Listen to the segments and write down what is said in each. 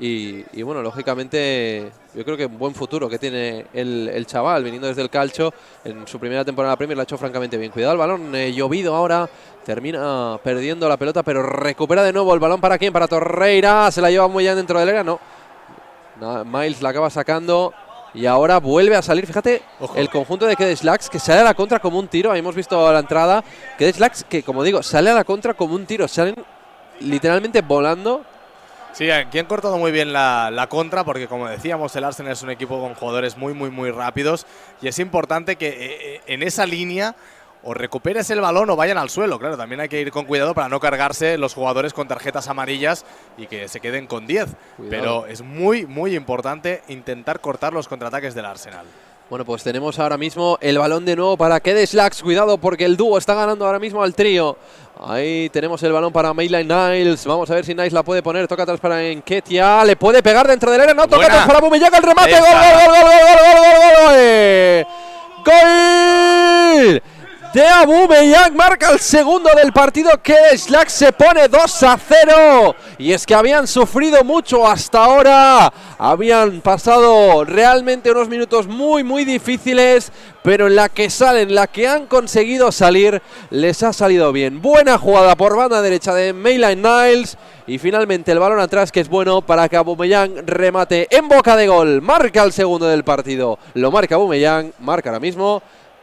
Y bueno, lógicamente yo creo que un buen futuro que tiene el chaval, viniendo desde el calcio. En su primera temporada en la Premier lo ha hecho francamente bien. Cuidado el balón, llovido ahora, termina perdiendo la pelota, pero recupera de nuevo el balón. ¿Para quién? Para Torreira, se la lleva muy bien dentro del área, no. Miles la acaba sacando y ahora vuelve a salir. Fíjate, ojo, el conjunto de Kedeslax que sale a la contra como un tiro. Ahí hemos visto la entrada. Kedeslax que, como digo, sale a la contra como un tiro. Salen literalmente volando. Sí, aquí han cortado muy bien la contra porque, como decíamos, el Arsenal es un equipo con jugadores muy rápidos y es importante que en esa línea o recuperes el balón o vayan al suelo. Claro, también hay que ir con cuidado para no cargarse los jugadores con tarjetas amarillas y que se queden con 10. Pero es muy importante intentar cortar los contraataques del Arsenal. Bueno, pues tenemos ahora mismo el balón de nuevo para Kedeslax. Cuidado porque el dúo está ganando ahora mismo al trío. Ahí tenemos el balón para Maitland Niles. Vamos a ver si Niles la puede poner. Toca atrás para Nketiah. Le puede pegar dentro del área. No, toca atrás para Aubameyang. El remate. ¡Gol! De Aubameyang, marca el segundo del partido. Kedeslax se pone 2-0. Y es que habían sufrido mucho hasta ahora. Habían pasado realmente unos minutos muy difíciles, pero en la que salen, en la que han conseguido salir, les ha salido bien. Buena jugada por banda derecha de Maitland Niles. Y finalmente el balón atrás, que es bueno para que Aubameyang remate en boca de gol. Marca el segundo del partido. Lo marca Aubameyang, marca ahora mismo.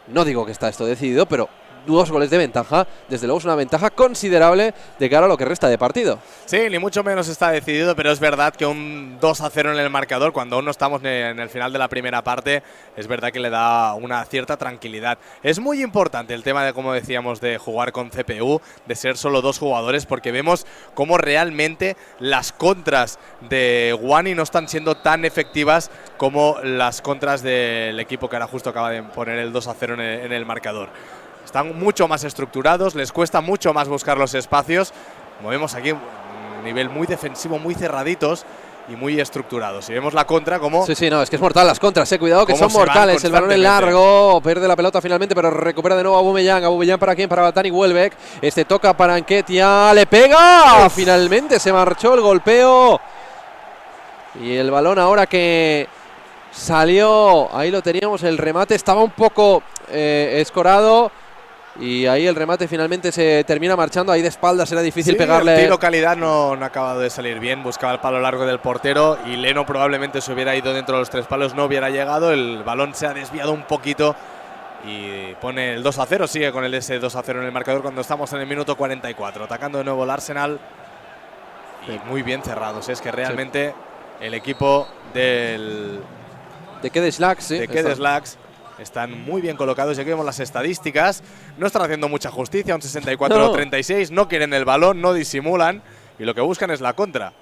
No digo que está esto decidido, pero 2 goles de ventaja. Desde luego es una ventaja considerable de cara a lo que resta de partido. Sí, ni mucho menos está decidido, pero es verdad que un 2-0 en el marcador, cuando aún no estamos en el final de la primera parte, es verdad que le da una cierta tranquilidad. Es muy importante el tema de, como decíamos, de jugar con CPU, de ser solo 2 jugadores, porque vemos cómo realmente las contras de Wani no están siendo tan efectivas como las contras del equipo que ahora justo acaba de poner el 2-0 en el marcador. Están mucho más estructurados, les cuesta mucho más buscar los espacios. Como vemos aquí, un nivel muy defensivo, muy cerraditos y muy estructurados. Y vemos la contra como… Sí, no, es que es mortal las contras, cuidado que son mortales. El balón es largo, pierde la pelota finalmente, pero recupera de nuevo Aubameyang. Aubameyang para quién, para Danny Welbeck. Toca para Nketiah, le pega. Finalmente se marchó el golpeo. Y el balón ahora que salió, ahí lo teníamos, el remate estaba un poco escorado. Y ahí el remate finalmente se termina marchando. Ahí de espaldas era difícil pegarle. El tiro calidad no ha acabado de salir bien. Buscaba el palo largo del portero y Leno probablemente se hubiera ido dentro de los 3 palos, no hubiera llegado. El balón se ha desviado un poquito y pone el 2-0. Sigue con ese 2-0 en el marcador cuando estamos en el minuto 44. Atacando de nuevo el Arsenal. Y muy bien cerrados. Es que realmente el equipo de Kedeslax, están muy bien colocados. Ya que vemos las estadísticas, no están haciendo mucha justicia, un 64-36, no quieren el balón, no disimulan y lo que buscan es la contra.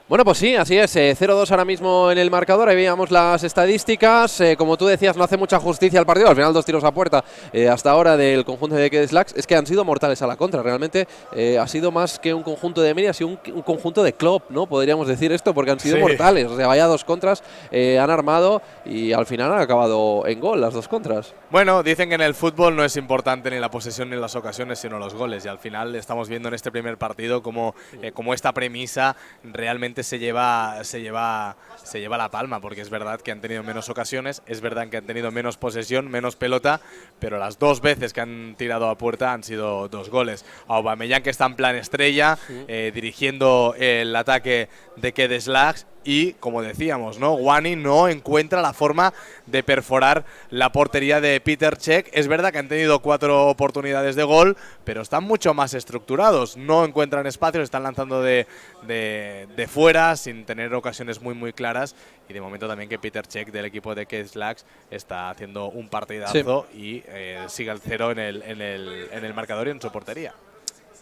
Bueno, pues sí, así es, 0-2 ahora mismo en el marcador. Ahí veíamos las estadísticas. Como tú decías, no hace mucha justicia al partido. Al final 2 tiros a puerta hasta ahora del conjunto de Kedeslax. Es que han sido mortales a la contra. Realmente ha sido más que un conjunto de media, ha sido un conjunto de club, ¿no? Podríamos decir esto, porque han sido mortales. O sea, vaya 2 contras, han armado y al final han acabado en gol las 2 contras. Bueno, dicen que en el fútbol no es importante ni la posesión ni las ocasiones, sino los goles. Y al final estamos viendo en este primer partido como esta premisa realmente se lleva la palma, porque es verdad que han tenido menos ocasiones, es verdad que han tenido menos posesión, menos pelota, pero las 2 veces que han tirado a puerta han sido 2 goles. Aubameyang, que está en plan estrella, dirigiendo el ataque de Kedeslax. Y, como decíamos, Wani no encuentra la forma de perforar la portería de Peter Cech. Es verdad que han tenido 4 oportunidades de gol, pero están mucho más estructurados. No encuentran espacios, están lanzando de fuera, sin tener ocasiones muy claras. Y de momento también que Peter Cech, del equipo de Kedeslax, está haciendo un partidazo y sigue al 0 en el marcador y en su portería.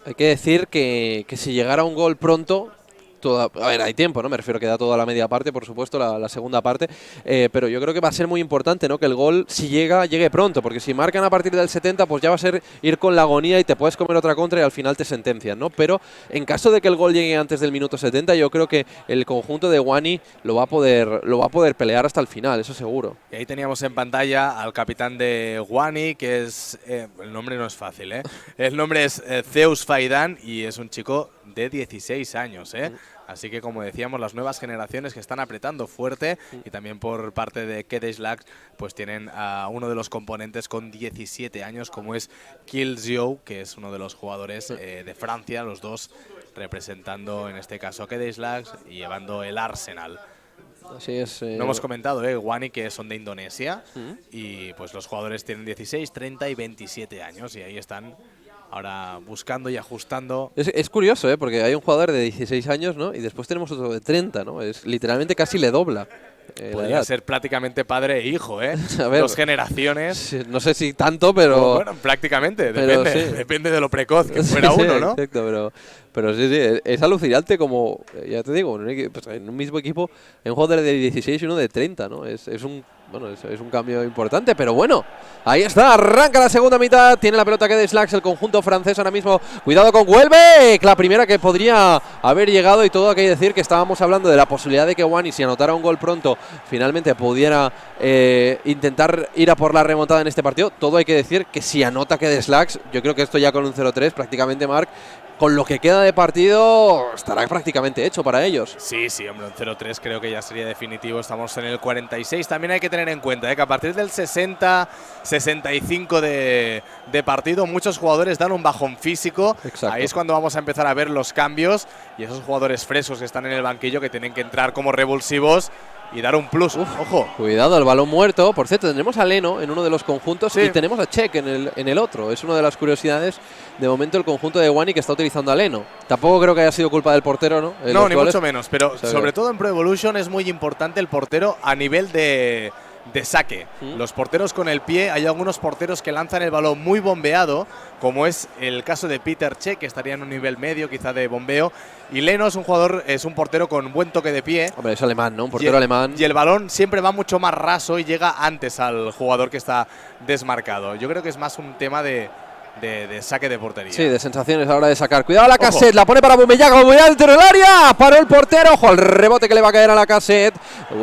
Hay que decir que si llegara un gol pronto… A ver, hay tiempo, ¿no? Me refiero que da toda la media parte, por supuesto, la segunda parte. Pero yo creo que va a ser muy importante, ¿no? Que el gol, si llegue pronto. Porque si marcan a partir del 70, pues ya va a ser ir con la agonía y te puedes comer otra contra y al final te sentencian, ¿no? Pero en caso de que el gol llegue antes del minuto 70, yo creo que el conjunto de Wani lo va a poder pelear hasta el final, eso seguro. Y ahí teníamos en pantalla al capitán de Wani, que es… el nombre no es fácil, ¿eh? El nombre es Zeus Faidan y es un chico de 16 años, ¿eh? Así que, como decíamos, las nuevas generaciones que están apretando fuerte, y también por parte de Kedeshlax, pues tienen a uno de los componentes con 17 años, como es Killzio, que es uno de los jugadores de Francia, los dos representando en este caso a Kedeshlax y llevando el Arsenal. Así es. No hemos comentado, Wani, que son de Indonesia, y pues los jugadores tienen 16, 30 y 27 años, y ahí están ahora buscando y ajustando. Es curioso, porque hay un jugador de 16 años, ¿no? Y después tenemos otro de 30, ¿no? Es literalmente casi le dobla. Podría ser prácticamente padre e hijo, ¿eh? A ver, dos generaciones. No sé si tanto, pero... Bueno, prácticamente, pero depende, sí. Depende de lo precoz que fuera uno, ¿no? Exacto, pero sí, es alucinante como, ya te digo, en un mismo equipo hay un jugador de 16 y uno de 30, ¿no? Es un cambio importante, pero bueno, ahí está, arranca la segunda mitad, tiene la pelota Kedeshlax, el conjunto francés ahora mismo, cuidado con Welbeck, la primera que podría haber llegado, y todo hay que decir que estábamos hablando de la posibilidad de que Wani, si anotara un gol pronto, finalmente pudiera intentar ir a por la remontada en este partido. Todo hay que decir que si anota Kedeshlax, yo creo que esto ya con un 0-3 prácticamente, Marc, con lo que queda de partido estará prácticamente hecho para ellos. Sí, hombre, un 0-3 creo que ya sería definitivo. Estamos en el 46. También hay que tener en cuenta que a partir del 60-65 de partido, muchos jugadores dan un bajón físico. Exacto. Ahí es cuando vamos a empezar a ver los cambios, y esos jugadores frescos que están en el banquillo, que tienen que entrar como revulsivos y dar un plus. Ojo. Cuidado, el balón muerto. Por cierto, tendremos a Leno en uno de los conjuntos, y tenemos a Check en el otro. Es una de las curiosidades. De momento, el conjunto de Wani que está utilizando a Leno. Tampoco creo que haya sido culpa del portero, ¿no? No, ni mucho menos. Pero sobre todo en Pro Evolution es muy importante el portero a nivel de saque. Los porteros con el pie, hay algunos porteros que lanzan el balón muy bombeado, como es el caso de Peter Cech, que estaría en un nivel medio quizá de bombeo, y Leno es un portero con buen toque de pie. Hombre, es alemán, ¿no? Un portero alemán. Y el balón siempre va mucho más raso y llega antes al jugador que está desmarcado. Yo creo que es más un tema de saque de portería. Sí, de sensaciones a la hora de sacar. Cuidado la cassette, la pone para Aubameyang, Aubameyang dentro del área, paró el portero, ojo al rebote que le va a caer a la cassette.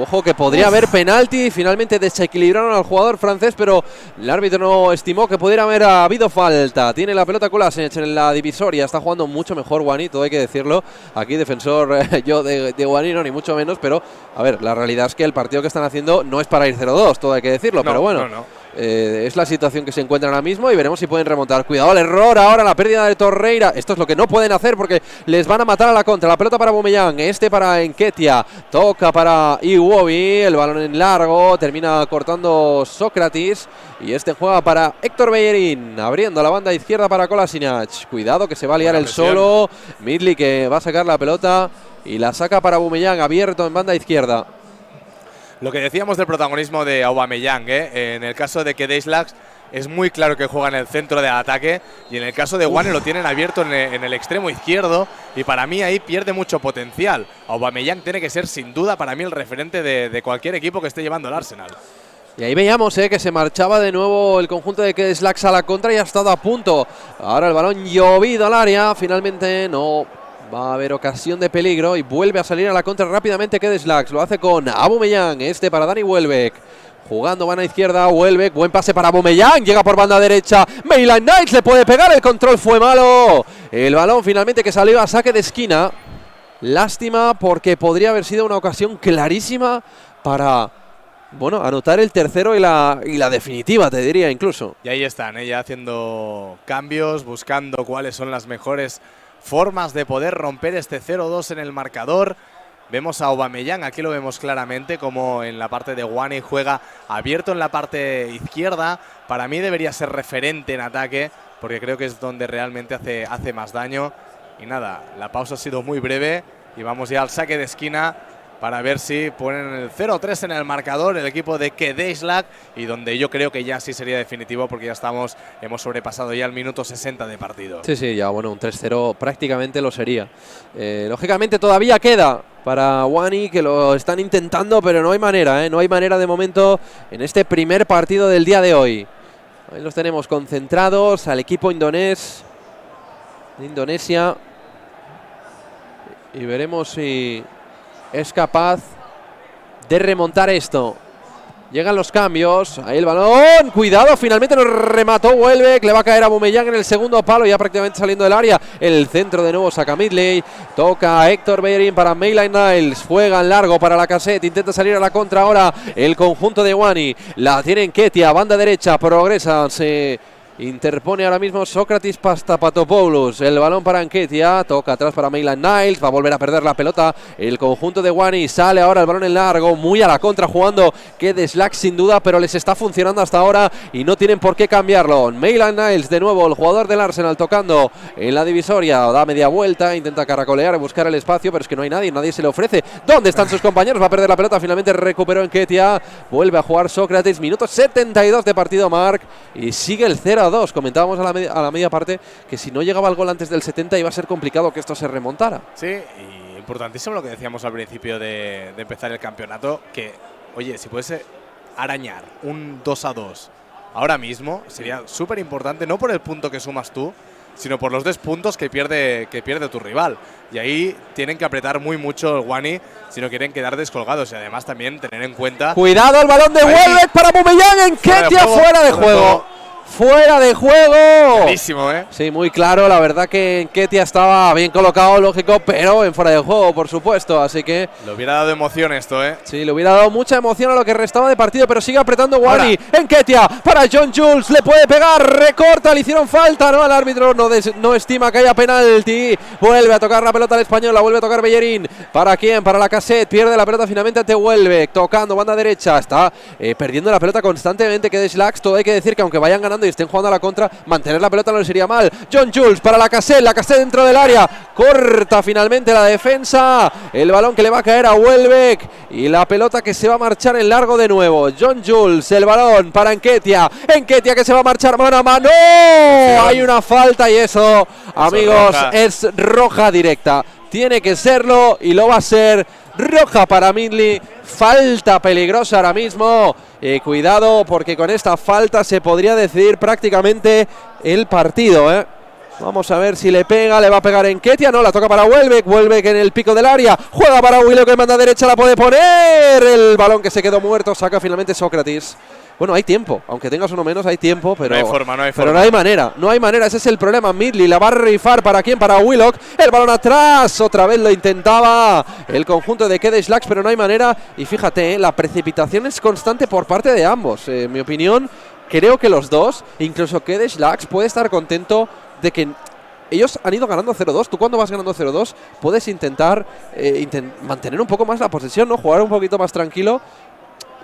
Ojo que podría haber penalti, finalmente desequilibraron al jugador francés, pero el árbitro no estimó que pudiera haber habido falta. Tiene la pelota Kolasinac en la divisoria, está jugando mucho mejor Wani, todo hay que decirlo. Aquí defensor yo de Wani, no, ni mucho menos, pero a ver, la realidad es que el partido que están haciendo no es para ir 0-2, todo hay que decirlo, pero bueno. Es la situación que se encuentra ahora mismo, y veremos si pueden remontar. Cuidado el error ahora, la pérdida de Torreira. Esto es lo que no pueden hacer, porque les van a matar a la contra. La pelota para Aubameyang, para Enketia, toca para Iwobi, el balón en largo, termina cortando Sócrates, y juega para Héctor Bellerín, abriendo la banda izquierda para Kolasinac. Cuidado que se va a liar el solo. Midley que va a sacar la pelota y la saca para Aubameyang, abierto en banda izquierda. Lo que decíamos del protagonismo de Aubameyang, en el caso de Kedeshlax es muy claro que juega en el centro del ataque, y en el caso de Wani lo tienen abierto en el extremo izquierdo, y para mí ahí pierde mucho potencial. Aubameyang tiene que ser sin duda para mí el referente de cualquier equipo que esté llevando el Arsenal. Y ahí veíamos que se marchaba de nuevo el conjunto de Kedeshlax a la contra, y ha estado a punto. Ahora el balón llovido al área, finalmente no va a haber ocasión de peligro, y vuelve a salir a la contra rápidamente Kedeshlax. Lo hace con Aubameyang, para Dani Welbeck. Jugando banda izquierda, Welbeck, buen pase para Aubameyang, llega por banda derecha, Maitland Niles le puede pegar, el control fue malo. El balón finalmente que salió a saque de esquina. Lástima, porque podría haber sido una ocasión clarísima para anotar el tercero y la definitiva, te diría incluso. Y ahí están, ya haciendo cambios, buscando cuáles son las mejores formas de poder romper este 0-2 en el marcador. Vemos a Aubameyang, aquí lo vemos claramente, como en la parte de Wani juega abierto en la parte izquierda. Para mí debería ser referente en ataque, porque creo que es donde realmente hace más daño. Y nada, la pausa ha sido muy breve y vamos ya al saque de esquina para ver si ponen el 0-3 en el marcador el equipo de Kedeshlax, y donde yo creo que ya sí sería definitivo, porque ya hemos sobrepasado ya el minuto 60 de partido. Sí, ya un 3-0 prácticamente lo sería. Lógicamente todavía queda para Wani, que lo están intentando, pero no hay manera, no hay manera de momento en este primer partido del día de hoy. Ahí los tenemos concentrados al equipo indonés de Indonesia, y veremos si es capaz de remontar esto. Llegan los cambios. Ahí el balón. Cuidado, finalmente lo remató Welbeck. Le va a caer a Aubameyang en el segundo palo, ya prácticamente saliendo del área. El centro de nuevo saca Midley. Toca a Héctor Bellerín para Maitland Niles. Juega en largo para la Cassette. Intenta salir a la contra ahora el conjunto de Wani. La tiene Nketiah, banda derecha. Progresa. Se interpone ahora mismo Sócrates Pastapathopoulos. El balón para Nketiah. Toca atrás para Maitland Niles. Va a volver a perder la pelota el conjunto de Wani. Sale ahora el balón en largo. Muy a la contra jugando Slack sin duda, pero les está funcionando hasta ahora y no tienen por qué cambiarlo. Maitland Niles de nuevo, el jugador del Arsenal tocando en la divisoria. Da media vuelta, intenta caracolear, buscar el espacio, pero es que no hay nadie, nadie se le ofrece. ¿Dónde están sus compañeros? Va a perder la pelota. Finalmente recuperó Nketiah. Vuelve a jugar Sócrates. Minuto 72 de partido, Marc. Y sigue el 0-2. Comentábamos a la media parte que si no llegaba el gol antes del 70 iba a ser complicado que esto se remontara. Sí, y importantísimo lo que decíamos al principio de empezar el campeonato, que, oye, si puedes arañar un 2-2 ahora mismo, sería súper importante, no por el punto que sumas tú, sino por los 2 puntos que pierde tu rival. Y ahí tienen que apretar muy mucho el Wani si no quieren quedar descolgados. Y además también tener en cuenta… ¡Cuidado, el balón de Welbeck para Aubameyang! Nketiah fuera de juego. ¡Fuera de juego! Clarísimo, ¿eh? Sí, muy claro. La verdad que Nketiah estaba bien colocado, lógico, pero en fuera de juego, por supuesto. Así que… le hubiera dado emoción esto, ¿eh? Sí, le hubiera dado mucha emoción a lo que restaba de partido, pero sigue apretando Wani. Nketiah para John Jules. Le puede pegar, recorta, le hicieron falta, ¿no? El árbitro no estima que haya penalti. Vuelve a tocar la pelota al español, la vuelve a tocar Bellerín. ¿Para quién? Para la Cassette. Pierde la pelota finalmente ante Welbeck. Tocando banda derecha. Está perdiendo la pelota constantemente. Que Slacks, todo hay que decir que aunque vayan ganando y estén jugando a la contra, mantener la pelota no les sería mal. John Jules para la Cassette dentro del área, corta finalmente la defensa, el balón que le va a caer a Welbeck y la pelota que se va a marchar en largo de nuevo. John Jules, el balón para Nketiah que se va a marchar mano a mano. Hay una falta y eso, amigos, es roja directa. Tiene que serlo y lo va a ser. Roja para Midley, falta peligrosa ahora mismo. Cuidado porque con esta falta se podría decidir prácticamente el partido, ¿eh? Vamos a ver si le pega, le va a pegar Nketiah, no, la toca para Welbeck. Welbeck en el pico del área, juega para Willow que manda derecha, la puede poner. El balón que se quedó muerto, saca finalmente Sócrates. Bueno, hay tiempo, aunque tengas uno menos, hay tiempo, pero no hay forma. Pero no hay manera, ese es el problema. Midley la va a rifar, ¿para quién? Para Willock, el balón atrás, otra vez lo intentaba el conjunto de Slacks, pero no hay manera. Y fíjate, la precipitación es constante por parte de ambos. En mi opinión, creo que los dos, incluso Slacks puede estar contento de que ellos han ido ganando 0-2. Tú cuando vas ganando 0-2 puedes intentar mantener un poco más la posesión, ¿no? Jugar un poquito más tranquilo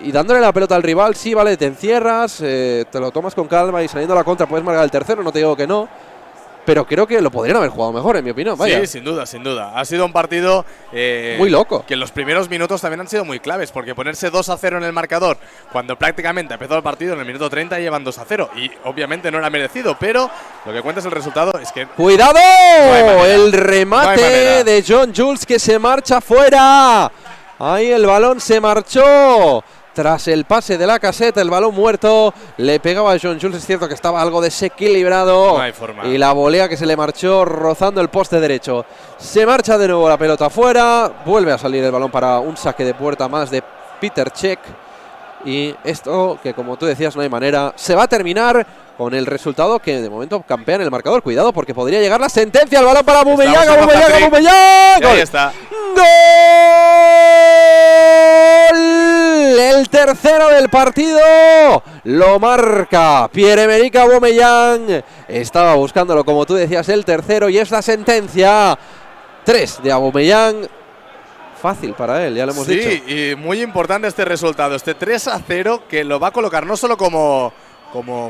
y dándole la pelota al rival. Sí, vale, te encierras, te lo tomas con calma y saliendo a la contra puedes marcar el tercero, no te digo que no, pero creo que lo podrían haber jugado mejor, en mi opinión. Vaya. Sí, sin duda. Ha sido un partido muy loco. Que en los primeros minutos también han sido muy claves, porque ponerse 2-0 en el marcador cuando prácticamente ha empezado el partido en el minuto 30 llevan 2-0 y obviamente no era merecido, pero lo que cuenta es el resultado. Es que ¡cuidado! El remate de John Jules que se marcha fuera. Ahí el balón se marchó. Tras el pase de la Cassette, el balón muerto, le pegaba a John Jules. Es cierto que estaba algo desequilibrado. No hay forma. Y la volea que se le marchó rozando el poste derecho. Se marcha de nuevo la pelota afuera. Vuelve a salir el balón para un saque de puerta más de Peter Cech. Y esto, que como tú decías, no hay manera. Se va a terminar con el resultado que de momento campea en el marcador. Cuidado porque podría llegar la sentencia. El balón para Aubameyang. Ahí está. ¡Gol! El tercero del partido lo marca Pierre-Emerick Aubameyang. Estaba buscándolo, como tú decías, el tercero, y es la sentencia. 3 de Aubameyang. Fácil para él, ya lo hemos dicho. Sí, y muy importante este resultado, este 3-0 que lo va a colocar no solo como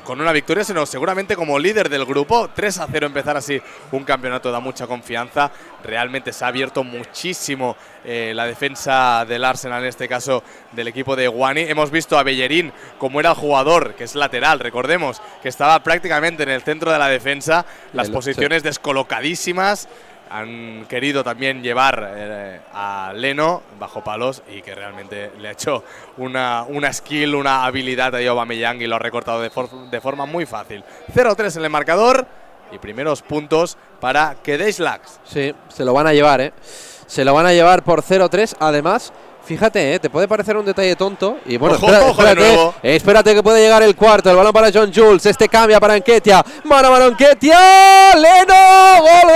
con una victoria, sino seguramente como líder del grupo. 3-0, empezar así un campeonato da mucha confianza. Realmente se ha abierto muchísimo la defensa del Arsenal, en este caso del equipo de Wani. Hemos visto a Bellerín como era el jugador, que es lateral, recordemos, que estaba prácticamente en el centro de la defensa, las posiciones descolocadísimas. Han querido también llevar a Leno bajo palos y que realmente le ha hecho una skill, una habilidad a Aubameyang y lo ha recortado de forma muy fácil. 0-3 en el marcador y primeros puntos para Kedeslax. Sí, se lo van a llevar, ¿eh? Se lo van a llevar por 0-3. Además, fíjate, te puede parecer un detalle tonto. Y bueno, espérate que puede llegar el cuarto. El balón para John Jules. Este cambia para Nketiah. Mano a mano Nketiah. Leno. Gol.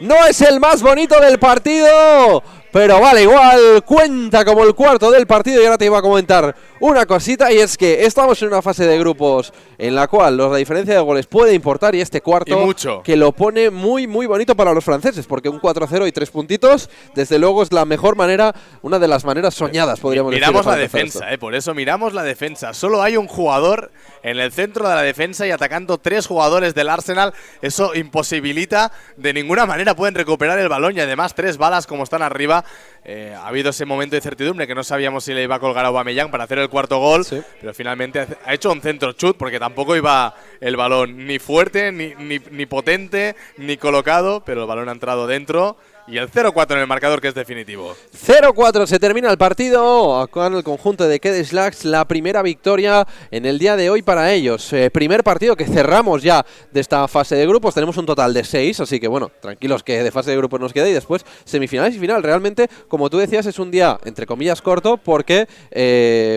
No es el más bonito del partido, pero vale igual, cuenta como el cuarto del partido. Y ahora te iba a comentar una cosita, y es que estamos en una fase de grupos en la cual la diferencia de goles puede importar, y este cuarto que lo pone muy bonito para los franceses, porque un 4-0 y 3 puntitos, desde luego es la mejor manera, una de las maneras soñadas, podríamos decir. Miramos la defensa, por eso miramos la defensa. Solo hay un jugador en el centro de la defensa y atacando 3 jugadores del Arsenal. Eso imposibilita, de ninguna manera pueden recuperar el balón, y además 3 balas como están arriba. Ha habido ese momento de incertidumbre que no sabíamos si le iba a colgar a Aubameyang para hacer el cuarto gol, pero finalmente ha hecho un centro chut, porque tampoco iba el balón ni fuerte, ni potente, ni colocado, pero el balón ha entrado dentro. Y el 0-4 en el marcador, que es definitivo. 0-4, se termina el partido con el conjunto de Kedeslax. La primera victoria en el día de hoy para ellos. Primer partido que cerramos ya de esta fase de grupos. Tenemos un total de 6, así que bueno, tranquilos que de fase de grupos nos queda. Y después semifinales y final. Realmente, como tú decías, es un día, entre comillas, corto, porque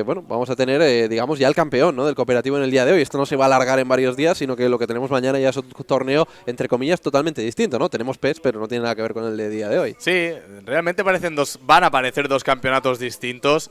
bueno, vamos a tener, digamos, ya el campeón, ¿no?, del cooperativo en el día de hoy. Esto no se va a alargar en varios días, sino que lo que tenemos mañana ya es un torneo, entre comillas, totalmente distinto, ¿no? Tenemos PES, pero no tiene nada que ver con el de día de hoy. Sí, realmente van a aparecer 2 campeonatos distintos.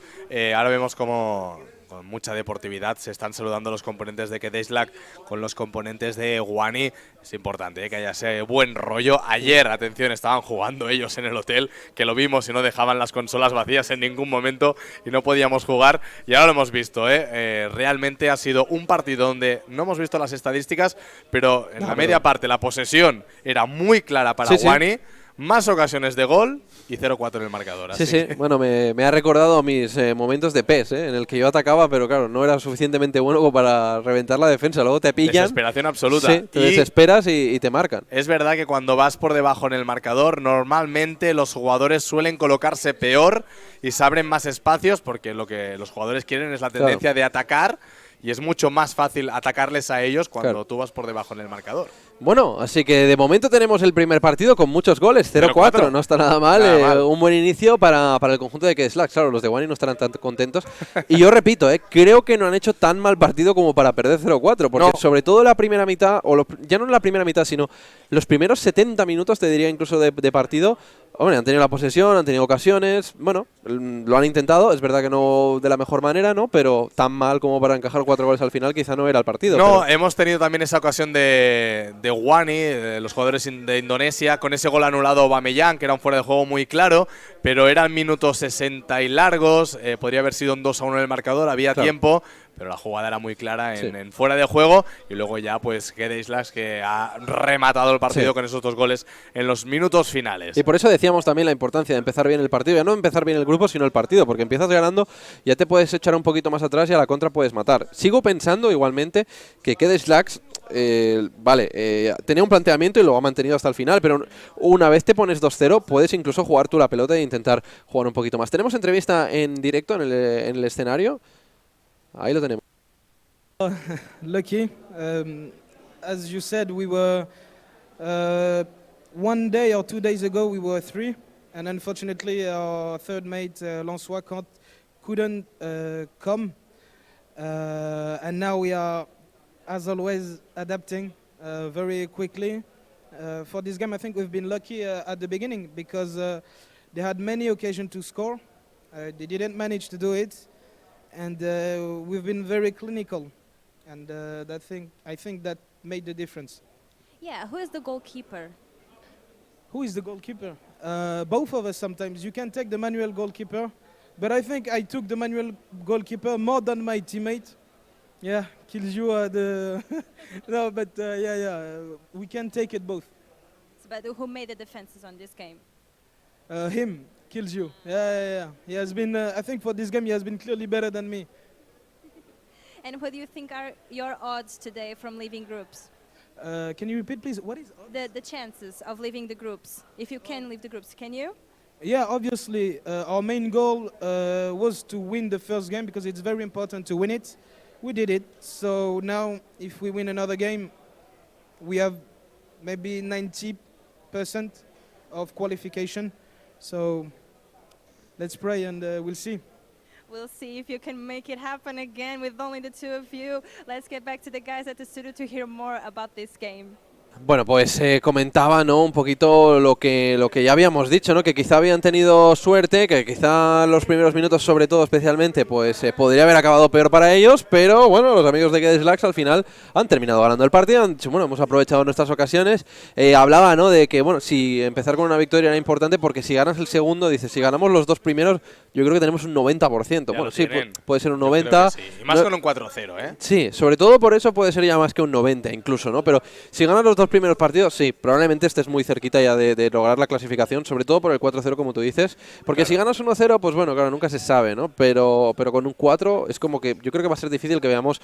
Ahora vemos como con mucha deportividad se están saludando los componentes de Kedeslax con los componentes de Guani. Es importante que haya ese buen rollo. Ayer, atención, estaban jugando ellos en el hotel, que lo vimos y no dejaban las consolas vacías en ningún momento y no podíamos jugar. Y ahora lo hemos visto, realmente ha sido un partido donde no hemos visto las estadísticas, pero en la media parte la posesión era muy clara para Guani. Más ocasiones de gol y 0-4 en el marcador. Sí. Bueno, me ha recordado mis momentos de PES, en el que yo atacaba, pero claro, no era suficientemente bueno como para reventar la defensa. Luego te pillan. Desesperación absoluta. Sí, te desesperas y te marcan. Es verdad que cuando vas por debajo en el marcador, normalmente los jugadores suelen colocarse peor y se abren más espacios, porque lo que los jugadores quieren es la tendencia de atacar. Y es mucho más fácil atacarles a ellos cuando tú vas por debajo en el marcador. Bueno, así que de momento tenemos el primer partido con muchos goles, 0-4, no está nada mal, un buen inicio para el conjunto de Kedeslax. Claro, los de Guani no estarán tan contentos. Y yo repito, creo que no han hecho tan mal partido como para perder 0-4, porque sobre todo la primera mitad, ya no la primera mitad, sino los primeros 70 minutos, te diría incluso de partido. Hombre, han tenido la posesión, han tenido ocasiones, bueno, lo han intentado, es verdad que no de la mejor manera, ¿no? Pero tan mal como para encajar 4 goles al final quizá no era el partido. No, hemos tenido también esa ocasión de Guani, de los jugadores de Indonesia, con ese gol anulado a Aubameyang, que era un fuera de juego muy claro, pero eran minutos 60 y largos, podría haber sido un 2-1 en el marcador, había tiempo, pero la jugada era muy clara en fuera de juego, y luego ya pues Kedeslax, que ha rematado el partido con esos 2 goles en los minutos finales. Y por eso decíamos también la importancia de empezar bien el partido, ya no empezar bien el grupo, sino el partido, porque empiezas ganando, ya te puedes echar un poquito más atrás y a la contra puedes matar. Sigo pensando igualmente que Kedeslax, tenía un planteamiento y lo ha mantenido hasta el final, pero una vez te pones 2-0, puedes incluso jugar tú la pelota e intentar jugar un poquito más. Tenemos entrevista en directo en el escenario. Ahí lo tenemos. Lucky. As you said, we were 1 day or 2 days ago we were 3, and unfortunately our third mate Lançois couldn't come, and now we are, as always, adapting very quickly. For this game, I think we've been lucky at the beginning because they had many occasions to score. They didn't manage to do it. And we've been very clinical, and I think that made the difference. Yeah, who is the goalkeeper? Who is the goalkeeper? Both of us sometimes. You can take the manual goalkeeper, but I think I took the manual goalkeeper more than my teammate. Yeah, kills you the no, but we can take it both. But who made the defenses on this game? Him. Kills you. Yeah. He has been, I think for this game, he has been clearly better than me. And what do you think are your odds today from leaving groups? Can you repeat, please? What is odds? The chances of leaving the groups. If you can leave the groups, can you? Yeah, obviously, our main goal was to win the first game because it's very important to win it. We did it. So now, if we win another game, we have maybe 90% of qualification. So let's pray and we'll see. We'll see if you can make it happen again with only the two of you. Let's get back to the guys at the studio to hear more about this game. Bueno, pues comentaba, ¿no?, un poquito lo que ya habíamos dicho, ¿no?, que quizá habían tenido suerte, que quizá los primeros minutos, sobre todo, especialmente, pues podría haber acabado peor para ellos, pero bueno, los amigos de Slacks al final han terminado ganando el partido, han dicho, bueno, hemos aprovechado nuestras ocasiones. Hablaba, ¿no?, de que, bueno, si empezar con una victoria era importante, porque si ganas el segundo, dices, si ganamos los dos primeros, yo creo que tenemos un 90%. Ya bueno, sí, puede ser un Yo 90%. creo que sí. Y más con un 4-0, ¿eh? Sí, sobre todo por eso puede ser ya más que un 90 incluso, ¿no? Pero si ganas los dos primeros partidos, sí, probablemente estés muy cerquita ya de lograr la clasificación, sobre todo por el 4-0, como tú dices. Porque si ganas 1-0, pues bueno, claro, nunca se sabe, ¿no? Pero con un 4 es como que yo creo que va a ser difícil que veamos.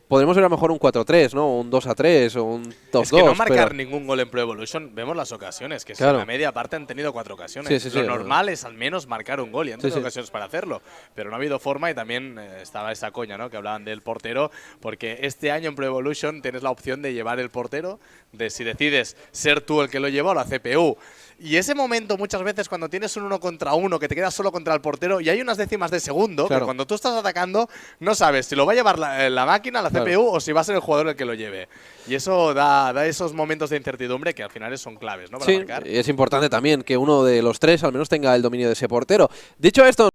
Podremos ver a lo mejor un 4-3, ¿no? Un 2-3 o un 2-2. Es que no marcar ningún gol en Pro Evolution, vemos las ocasiones, que claro, en la media parte han tenido 4 ocasiones. Sí, Lo normal es al menos marcar un gol y han tenido ocasiones para hacerlo. Pero no ha habido forma y también estaba esa coña, ¿no?, que hablaban del portero, porque este año en Pro Evolution tienes la opción de llevar el portero, de si decides ser tú el que lo lleva o la CPU. Y ese momento muchas veces cuando tienes un 1 contra 1 que te quedas solo contra el portero y hay unas décimas de segundo, claro, que cuando tú estás atacando no sabes si lo va a llevar la máquina, la CPU, claro, o si va a ser el jugador el que lo lleve. Y eso da esos momentos de incertidumbre que al final son claves, ¿no?, para marcar. Sí, es importante también que uno de los tres al menos tenga el dominio de ese portero. Dicho esto…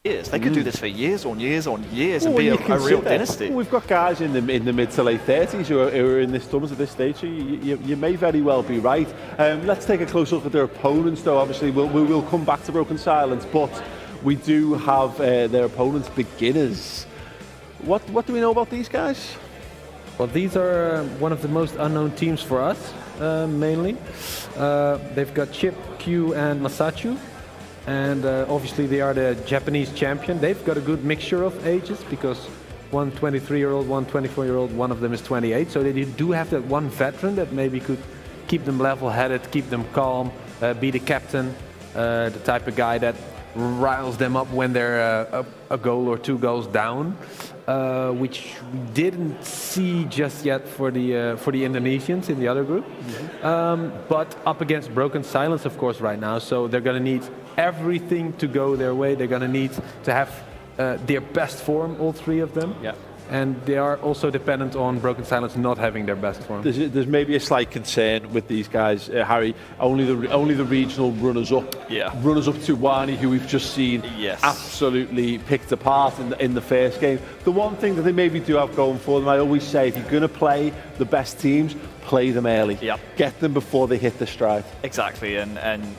years. They could do this for years on years on years and Well, be you a real consider- dynasty. We've got guys in the mid to late 30s who are in this tournament at this stage, so you may very well be right. Let's take a close look at their opponents, though. Obviously, we'll come back to Broken Silence, but we do have their opponents, beginners. What do we know about these guys? Well, these are one of the most unknown teams for us, mainly. They've got Chip, Q, and Masachu. And obviously they are the Japanese champion. They've got a good mixture of ages because one 23-year-old, one 24-year-old, one of them is 28. So they do have that one veteran that maybe could keep them level-headed, keep them calm, be the captain, the type of guy that riles them up when they're a goal or 2 goals down, which we didn't see just yet for the Indonesians in the other group. But up against Broken Silence, of course, right now. So they're going to need everything to go their way. They're going to need to have their best form, all 3 of them. Yeah. And they are also dependent on Broken Silence not having their best form. There's maybe a slight concern with these guys, Harry. Only the regional runners-up. Yeah. Runners-up to Wani, who we've just seen absolutely picked apart in the first game. The one thing that they maybe do have going for them, I always say, if you're going to play the best teams, play them early. Yep. Get them before they hit the stride. Exactly, and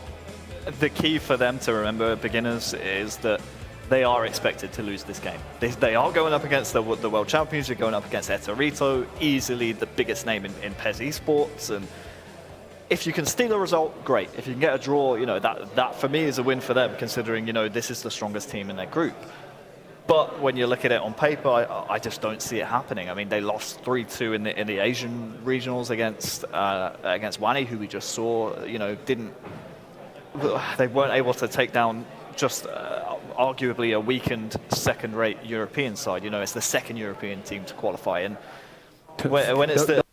the key for them to remember, beginners, is that they are expected to lose this game. They are going up against the world champions. You're going up against Etorito, easily the biggest name in PES esports. And if you can steal a result, great. If you can get a draw, that for me is a win for them, considering this is the strongest team in their group. But when you look at it on paper, I just don't see it happening. I mean, they lost 3-2 in the Asian regionals against Wani, who we just saw. They weren't able to take down just arguably a weakened second-rate European side. It's the second European team to qualify, and when it's the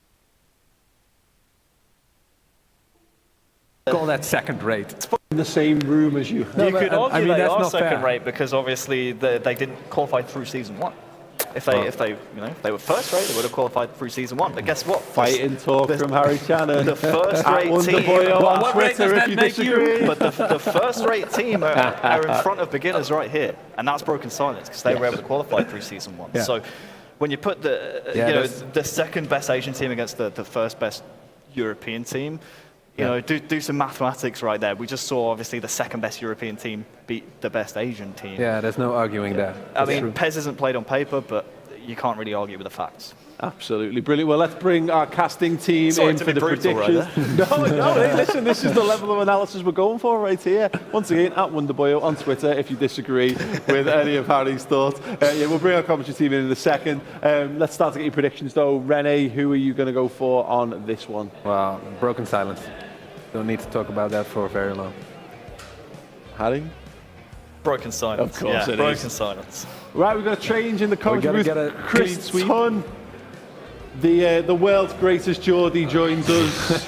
call that second rate. In the same room as you. You could argue they that's are not second fair. rate because obviously they didn't qualify through season 1. If they were first rate, they would have qualified through season 1. But guess what? Fighting talk from Harry Channon. The first rate team. On Twitter if you disagree. But the first rate team are in front of beginners right here, and that's Broken Silence because they were able to qualify through season 1. Yeah. So when you put the second best Asian team against the first best European team, do some mathematics right there. We just saw obviously the second best European team beat the best Asian team. Yeah, there's no arguing that. I mean, PES isn't played on paper, but you can't really argue with the facts. Absolutely brilliant. Well, let's bring our casting team Sorry in to for be the brutal predictions. right No, hey, listen, this is the level of analysis we're going for right here. Once again, at Wonderboyo on Twitter if you disagree with any of Harry's thoughts. We'll bring our commentary team in a second. Let's start to get your predictions, though. Rene, who are you going to go for on this one? Well, Broken Silence. Don't need to talk about that for very long. Harry? Broken Silence. Of course it is. Broken Silence. Right, we've got a change in the commentary gotta booth. get a Chris clean sweep. Tunn, the world's greatest Geordie, joins us.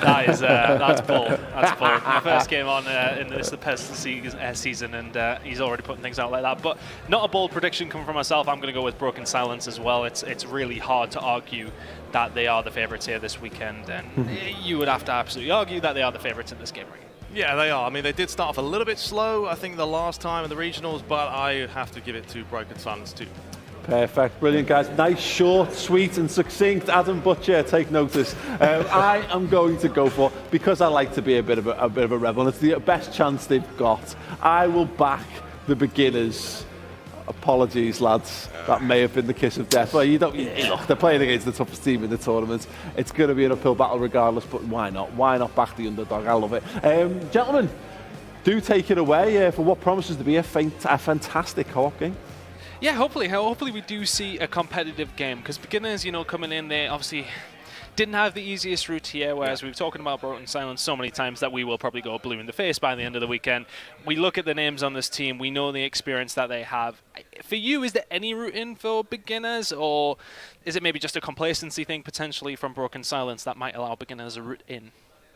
That's Paul. That's Paul. My first game on in the PES season, and he's already putting things out like that. But not a bold prediction coming from myself. I'm going to go with Broken Silence as well. It's really hard to argue that they are the favourites here this weekend, and you would have to absolutely argue that they are the favourites in this game right here. Yeah, they are. I mean, they did start off a little bit slow, I think, the last time in the regionals, but I have to give it to Broken Silence too. Perfect, brilliant, guys. Nice, short, sweet, and succinct. Adam Butcher, take notice. I am going to go for, because I like to be a bit of a rebel, and it's the best chance they've got. I will back the beginners. Apologies, lads. That may have been the kiss of death. Well, look, they're playing against the toughest team in the tournament. It's going to be an uphill battle regardless, but why not? Why not back the underdog? I love it. Gentlemen, do take it away for what promises to be a fantastic co-op game. Yeah, hopefully we do see a competitive game, because beginners, coming in, they obviously didn't have the easiest route here, whereas we've talking about Broken Silence so many times that we will probably go blue in the face by the end of the weekend. We look at the names on this team, we know the experience that they have. For you, is there any route in for beginners, or is it maybe just a complacency thing potentially from Broken Silence that might allow beginners a route in?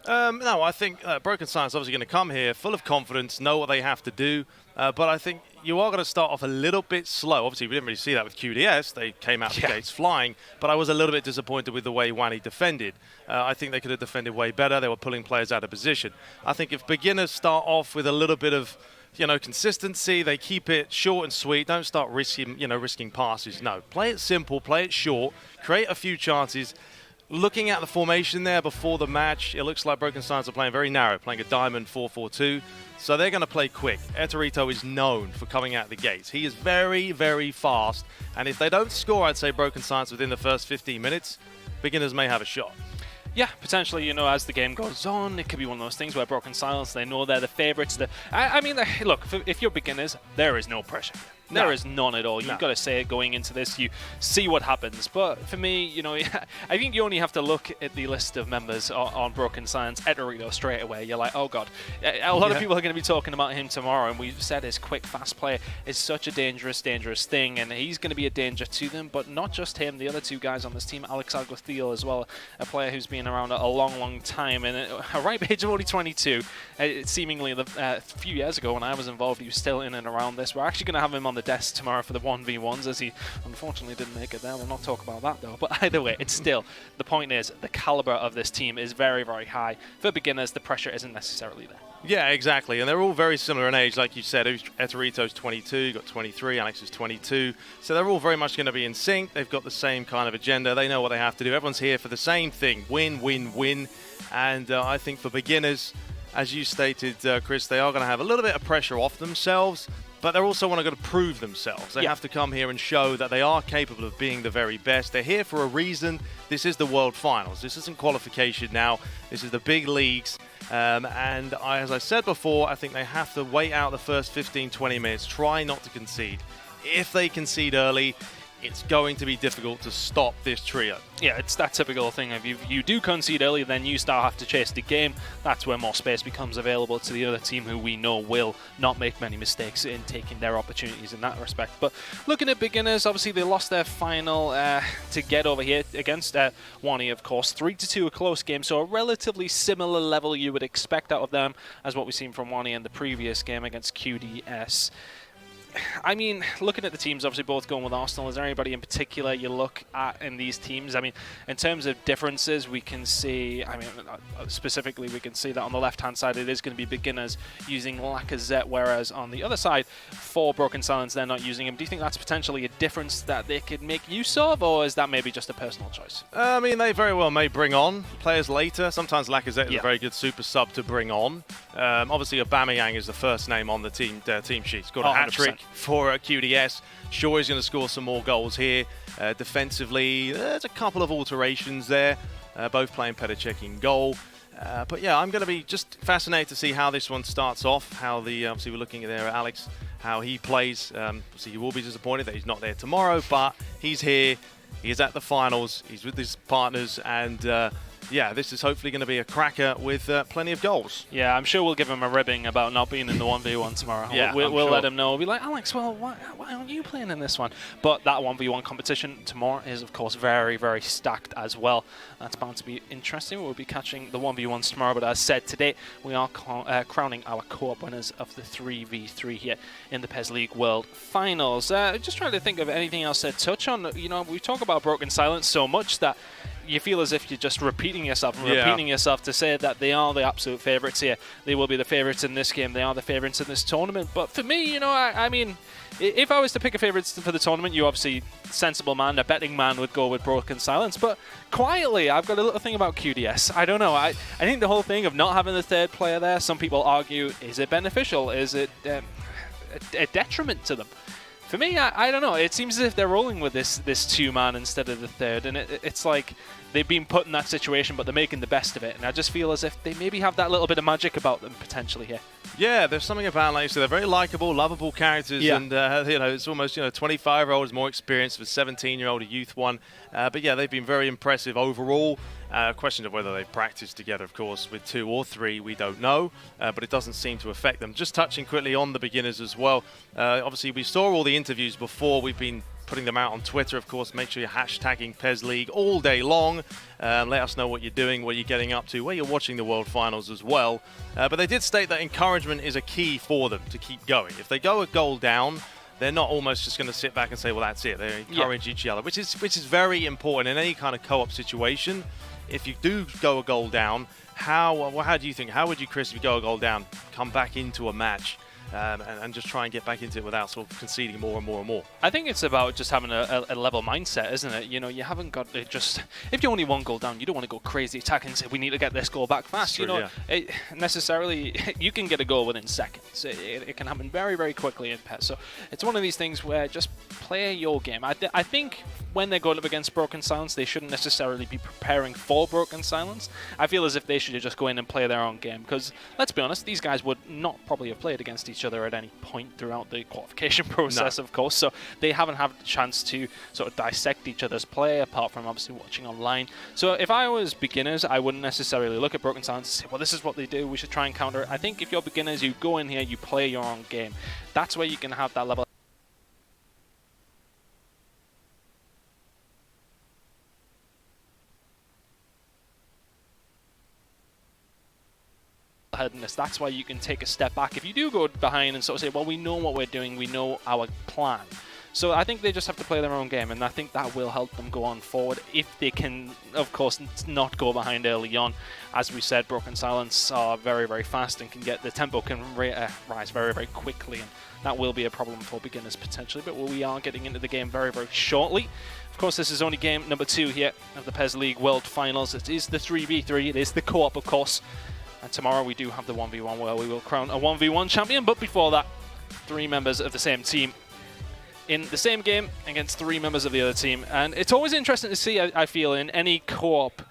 No, I think Broken Silence is obviously going to come here full of confidence, know what they have to do, but I think you are going to start off a little bit slow. Obviously, we didn't really see that with QDS. They came out the gates flying, but I was a little bit disappointed with the way Wani defended. I think they could have defended way better. They were pulling players out of position. I think if beginners start off with a little bit of consistency. They keep it short and sweet. Don't start risking passes. No, play it simple, play it short, create a few chances. Looking at the formation there before the match, it looks like Broken Science are playing very narrow, playing a diamond 4-4-2. So they're going to play quick. Eterito is known for coming out the gates. He is very, very fast. And if they don't score, I'd say Broken Science within the first 15 minutes, beginners may have a shot. Yeah, potentially, as the game goes on, it could be one of those things where Broken Silence, they know they're the favourites. I mean, look, if you're beginners, there is no pressure. There is none at all. You've got to say it going into this. You see what happens. But for me, I think you only have to look at the list of members on Broken Science, Eterito, straight away. You're like, oh, God. A lot of people are going to be talking about him tomorrow, and we've said his quick, fast play is such a dangerous, dangerous thing, and he's going to be a danger to them. But not just him, the other two guys on this team, Alex Alguacil as well, a player who's been around a long, long time, and at a ripe age of only 22, seemingly a few years ago when I was involved, he was still in and around this. We're actually going to have him on the desk tomorrow for the 1v1s, as he unfortunately didn't make it there. We'll not talk about that though. But either way, it's still, the point is, the caliber of this team is very, very high. For beginners, the pressure isn't necessarily there. Yeah, exactly. And they're all very similar in age. Like you said, Eterito's 22, you've got 23, Alex is 22. So they're all very much going to be in sync. They've got the same kind of agenda. They know what they have to do. Everyone's here for the same thing, win, win, win. And I think for beginners, as you stated, Chris, they are going to have a little bit of pressure off themselves, but they're also going to prove themselves. They have to come here and show that they are capable of being the very best. They're here for a reason. This is the World Finals. This isn't qualification now. This is the big leagues. As I said before, I think they have to wait out the first 15, 20 minutes. Try not to concede. If they concede early, it's going to be difficult to stop this trio. Yeah, it's that typical thing. If you do concede early, then you start have to chase the game. That's where more space becomes available to the other team, who we know will not make many mistakes in taking their opportunities in that respect. But looking at beginners, obviously they lost their final to get over here against Wani, of course. 3-2, a close game, so a relatively similar level you would expect out of them as what we've seen from Wani in the previous game against QDS. I mean, looking at the teams, obviously both going with Arsenal, is there anybody in particular you look at in these teams? I mean, in terms of differences, we can see, specifically we can see that on the left-hand side it is going to be beginners using Lacazette, whereas on the other side, for Broken Silence, they're not using him. Do you think that's potentially a difference that they could make use of, or is that maybe just a personal choice? I mean, they very well may bring on players later. Sometimes Lacazette is a very good super sub to bring on. Obviously, Aubameyang is the first name on the team sheet. He's got a hat-trick for QDS. Sure, he's going to score some more goals here. Defensively, there's a couple of alterations there, both playing Petacek in goal. But yeah, I'm going to be just fascinated to see how this one starts off, how obviously we're looking there at Alex, how he plays. Obviously, he will be disappointed that he's not there tomorrow, but he's here, he's at the finals, he's with his partners, and yeah, this is hopefully going to be a cracker with plenty of goals. Yeah, I'm sure we'll give him a ribbing about not being in the 1v1 tomorrow. Yeah, we'll sure. let him know. We'll be like, Alex, well, why aren't you playing in this one? But that 1v1 competition tomorrow is, of course, very, very stacked as well. That's bound to be interesting. We'll be catching the 1v1s tomorrow. But as said, today we are crowning our co-op winners of the 3v3 here in the PES League World Finals. Just trying to think of anything else to touch on. We talk about Broken Silence so much that you feel as if you're just repeating yourself and repeating yourself to say that they are the absolute favourites here. They will be the favourites in this game. They are the favourites in this tournament. But for me, I mean, if I was to pick a favourite for the tournament, you obviously, sensible man, a betting man, would go with Broken Silence. But quietly, I've got a little thing about QDS. I don't know. I think the whole thing of not having the third player there, some people argue, is it beneficial? Is it a detriment to them? For me, I don't know. It seems as if they're rolling with this two-man instead of the third, and it's like they've been put in that situation, but they're making the best of it. And I just feel as if they maybe have that little bit of magic about them potentially here. Yeah, there's something about, like you said, they're very likable, lovable characters, and it's almost 25-year-old is more experienced with 17-year-old, a youth one. But yeah, they've been very impressive overall. Question of whether they practice together, of course, with 2 or 3, we don't know, but it doesn't seem to affect them. Just touching quickly on the beginners as well. Obviously, we saw all the interviews before. We've been putting them out on Twitter, of course. Make sure you're hashtagging PES League all day long. Let us know what you're doing, what you're getting up to, where you're watching the World Finals as well. But they did state that encouragement is a key for them to keep going. If they go a goal down, they're not almost just going to sit back and say, well, that's it. They encourage each other, which is very important in any kind of co-op situation. If you do go a goal down, how do you think? How would you, Chris, if you go a goal down, come back into a match? and just try and get back into it without sort of conceding more and more and more. I think it's about just having a level mindset, isn't it? You know, you haven't got to just, if you're only one goal down, you don't want to go crazy attacking and say, we need to get this goal back fast. True, you know, necessarily, you can get a goal within seconds. It can happen very, very quickly in PES. So it's one of these things where just play your game. I think when they're going up against Broken Silence, they shouldn't necessarily be preparing for Broken Silence. I feel as if they should just go in and play their own game, because let's be honest, these guys would not probably have played against each other at any point throughout the qualification process, of course, so they haven't had the chance to sort of dissect each other's play, apart from obviously watching online. So if I was beginners, I wouldn't necessarily look at Broken Silence and say, well, this is what they do, we should try and counter it. I think if you're beginners, you go in here, you play your own game. That's where you can have that level headedness. That's why you can take a step back. If you do go behind and sort of say, well, we know what we're doing, we know our plan. So I think they just have to play their own game, and I think that will help them go on forward if they can, of course, not go behind early on. As we said, Broken Silence are very, very fast and can get the tempo can rise very, very quickly, and that will be a problem for beginners potentially, but we are getting into the game very, very shortly. Of course, this is only game number 2 here of the PES League World Finals. It is the 3v3, it is the co-op, of course. And tomorrow we do have the 1v1 where we will crown a 1v1 champion. But before that, 3 members of the same team in the same game against 3 members of the other team. And it's always interesting to see, I feel, in any co-op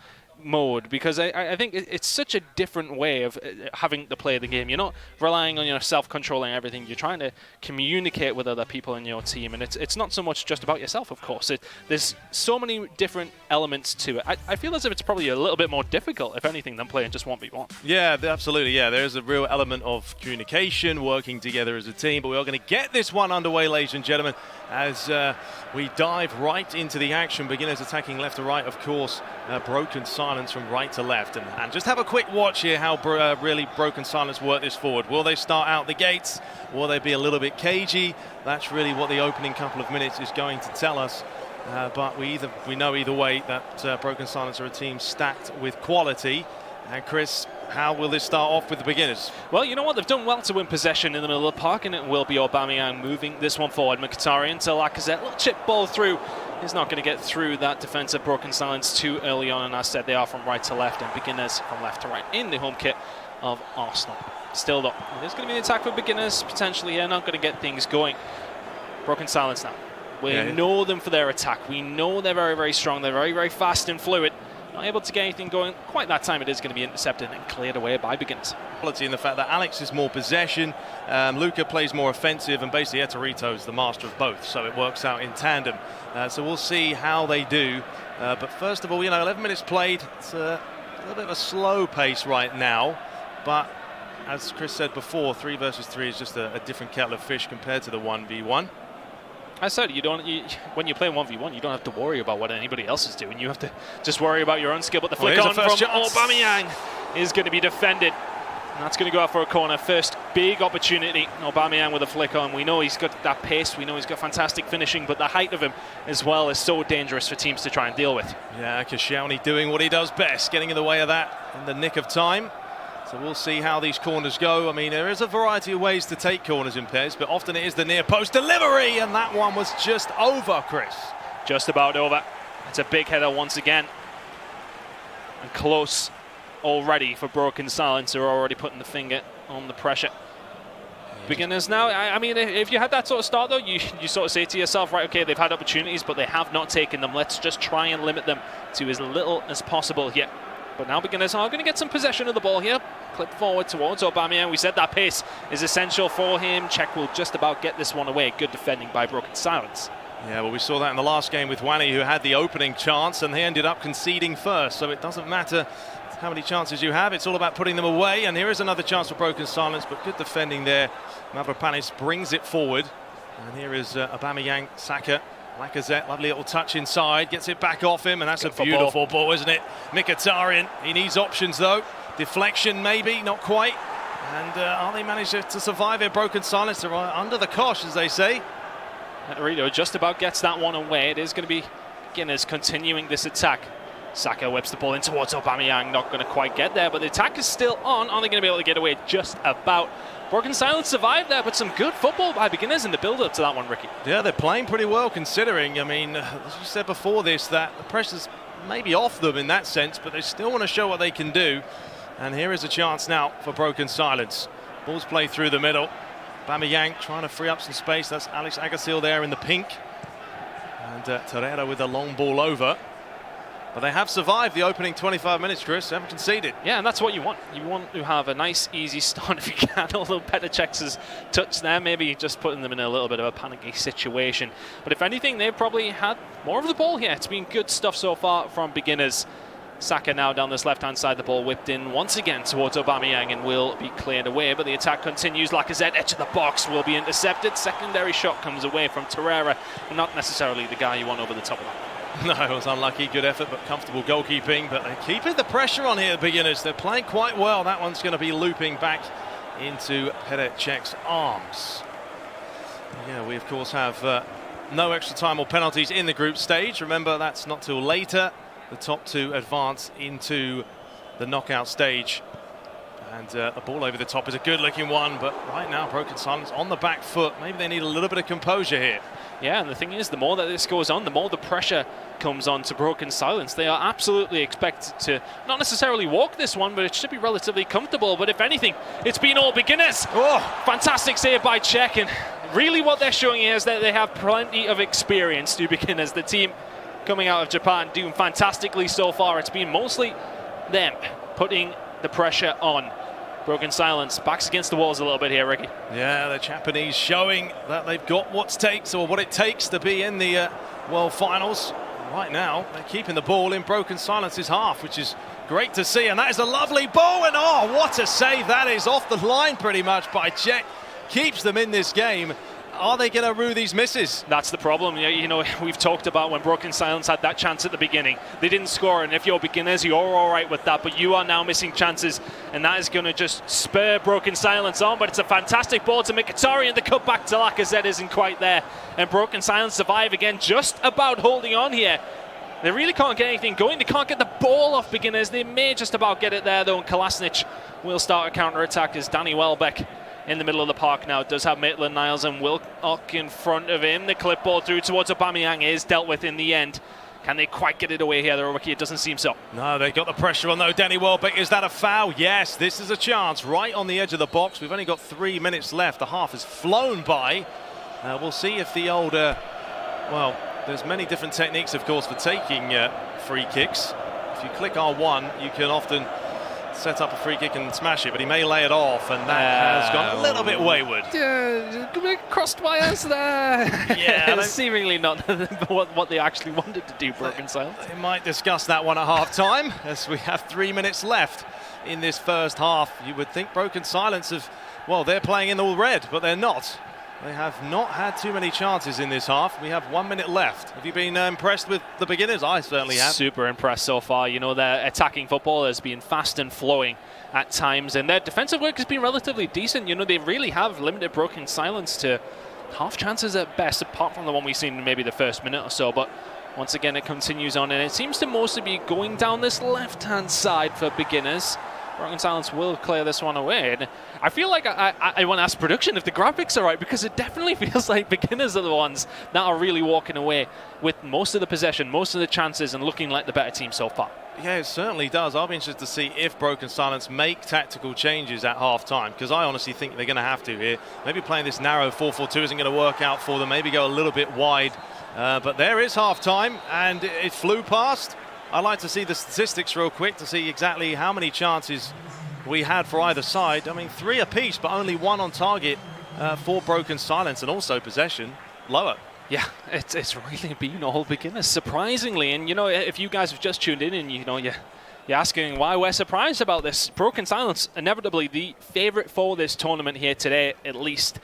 mode, because I think it's such a different way of having to play the game. You're not relying on yourself controlling everything. You're trying to communicate with other people in your team, and it's not so much just about yourself, of course. There's so many different elements to it. I feel as if it's probably a little bit more difficult, if anything, than playing just 1v1. Yeah, absolutely. Yeah, there's a real element of communication, working together as a team, but we are going to get this one underway, ladies and gentlemen, as we dive right into the action. Beginners attacking left to right, of course. Broken Silence from right to left, and just have a quick watch here how really Broken Silence work this forward. Will they start out the gates? Will they be a little bit cagey? That's really what the opening couple of minutes is going to tell us. But we know either way that Broken Silence are a team stacked with quality. And Chris, how will this start off with the beginners? Well, you know what? They've done well to win possession in the middle of the park, and it will be Aubameyang moving this one forward. Mkhitaryan to Lacazette. Little chip ball through. He's not going to get through that defensive Broken Silence too early on, and as I said, they are from right to left, and beginners from left to right in the home kit of Arsenal. Still though, there's going to be an attack for beginners potentially here, not going to get things going. Broken Silence now. We know them for their attack. We know they're very, very strong. They're very, very fast and fluid. Not able to get anything going quite that time. It is going to be intercepted and cleared away by beginners. Quality in the fact that Alex is more possession, Luca plays more offensive, and basically Etorito is the master of both, so it works out in tandem. So we'll see how they do. But first of all, 11 minutes played. It's a little bit of a slow pace right now, but as Chris said before, 3 versus 3 is just a different kettle of fish compared to the 1v1. I said, when you play 1v1, you don't have to worry about what anybody else is doing. You have to just worry about your own skill. But the flick on from Aubameyang is going to be defended. And that's going to go out for a corner. First big opportunity. Aubameyang with a flick on. We know he's got that pace. We know he's got fantastic finishing. But the height of him as well is so dangerous for teams to try and deal with. Yeah, Koscielny doing what he does best, getting in the way of that in the nick of time. So we'll see how these corners go. I mean, there is a variety of ways to take corners in PES, but often it is the near post delivery, and that one was just over, Chris. Just about over. It's a big header once again. And close already for Broken Silence, who are already putting the finger on the pressure. Beginners now, I mean, if you had that sort of start, though, you sort of say to yourself, right, okay, they've had opportunities, but they have not taken them. Let's just try and limit them to as little as possible here. But now beginners are going to get some possession of the ball here. Clip forward towards Aubameyang. We said that pace is essential for him. Czech will just about get this one away. Good defending by Broken Silence. Yeah, well, we saw that in the last game with Wani, who had the opening chance, and they ended up conceding first. So it doesn't matter how many chances you have. It's all about putting them away. And here is another chance for Broken Silence, but good defending there. Mavropanis brings it forward. And here is Aubameyang, Saka. Lacazette, lovely little touch inside, gets it back off him, and that's a beautiful ball, isn't it? Mkhitaryan, he needs options though. Deflection maybe, not quite. And are they managed to survive here? Broken Silence, they're under the cosh, as they say. Etorito just about gets that one away. It is going to be beginners continuing this attack. Saka whips the ball in towards Aubameyang, not going to quite get there, but the attack is still on. Are they going to be able to get away? Just about. Broken Silence survived there, but some good football by Beginners in the build-up to that one, Ricky. Yeah, they're playing pretty well considering. I mean, as you said before this, that the pressure's maybe off them in that sense, but they still want to show what they can do. And here is a chance now for Broken Silence. Ball's played through the middle. Bamiyang trying to free up some space. That's Alex Agasil there in the pink. And Torreira with the long ball over. But they have survived the opening 25 minutes, Chris. They haven't conceded. Yeah, and that's what you want. You want to have a nice, easy start if you can. Although Petr Cech's touch there, maybe just putting them in a little bit of a panicky situation. But if anything, they've probably had more of the ball here. It's been good stuff so far from Beginners. Saka now down this left-hand side, the ball whipped in once again towards Aubameyang and will be cleared away. But the attack continues. Lacazette, edge of the box, will be intercepted. Secondary shot comes away from Torreira. Not necessarily the guy you want over the top of that. No, it was unlucky. Good effort, but comfortable goalkeeping. But they're keeping the pressure on here, Beginners. They're playing quite well. That one's going to be looping back into Petr Cech's arms. Yeah, we, of course, have no extra time or penalties in the group stage. Remember, that's not till later. The top two advance into the knockout stage. And the ball over the top is a good-looking one, but right now, Broken Silence on the back foot. Maybe they need a little bit of composure here. Yeah, and the thing is, the more that this goes on, the more the pressure comes on to Broken Silence. They are absolutely expected to not necessarily walk this one, but it should be relatively comfortable. But if anything, it's been all Beginners. Oh, fantastic save by Cech. And really what they're showing here is that they have plenty of experience to Beginners. The team coming out of Japan doing fantastically so far. It's been mostly them putting the pressure on. Broken Silence, backs against the walls a little bit here, Ricky. Yeah, the Japanese showing that they've got what it takes to be in the World Finals. Right now, they're keeping the ball in Broken Silence's half, which is great to see. And that is a lovely ball, and oh, what a save that is, off the line pretty much by Cech. Keeps them in this game. Are they going to rue these misses? That's the problem. You know, we've talked about when Broken Silence had that chance at the beginning. They didn't score, and if you're Beginners, you're all right with that, but you are now missing chances, and that is going to just spur Broken Silence on. But it's a fantastic ball to Mkhitaryan, and the cut back to Lacazette isn't quite there. And Broken Silence survive again, just about holding on here. They really can't get anything going. They can't get the ball off Beginners. They may just about get it there, though, and Kolasinac will start a counter-attack as Danny Welbeck in the middle of the park now does have Maitland-Niles and Wilcock in front of him. The clipboard through towards Aubameyang is dealt with in the end. Can they quite get it away here, though, Ricky? It doesn't seem so. No, they got the pressure on, though. Danny Welbeck, is that a foul? Yes, this is a chance right on the edge of the box. We've only got 3 minutes left. The half has flown by. We'll see if the older... Well, there's many different techniques, of course, for taking free kicks. If you click R1, you can often set up a free kick and smash it, but he may lay it off, and that has gone a little bit wayward. Crossed wires there. Yeah, seemingly not what they actually wanted to do, Broken Silence. They might discuss that one at half-time, as we have 3 minutes left in this first half. You would think Broken Silence have, well, they're playing in all red, but they're not. They have not had too many chances in this half. We have 1 minute left. Have you been impressed with the Beginners? I certainly have. Super impressed so far. You know, their attacking football has been fast and flowing at times, and their defensive work has been relatively decent. You know, they really have limited Broken Silence to half chances at best, apart from the one we've seen in maybe the first minute or so. But once again, it continues on, and it seems to mostly be going down this left-hand side for Beginners. Broken Silence will clear this one away. And I feel like I want to ask production if the graphics are right, because it definitely feels like Beginners are the ones that are really walking away with most of the possession, most of the chances, and looking like the better team so far. Yeah, it certainly does. I'll be interested to see if Broken Silence make tactical changes at half-time, because I honestly think they're going to have to here. Maybe playing this narrow 4-4-2 isn't going to work out for them. Maybe go a little bit wide. But there is half-time, and it flew past. I'd like to see the statistics real quick to see exactly how many chances we had for either side. I mean, 3 apiece, but only 1 on target for Broken Silence, and also possession lower. Yeah, it's really been all Beginners, surprisingly. And, you know, if you guys have just tuned in and, you know, you're asking why we're surprised about this, Broken Silence, inevitably the favourite for this tournament here today, at least,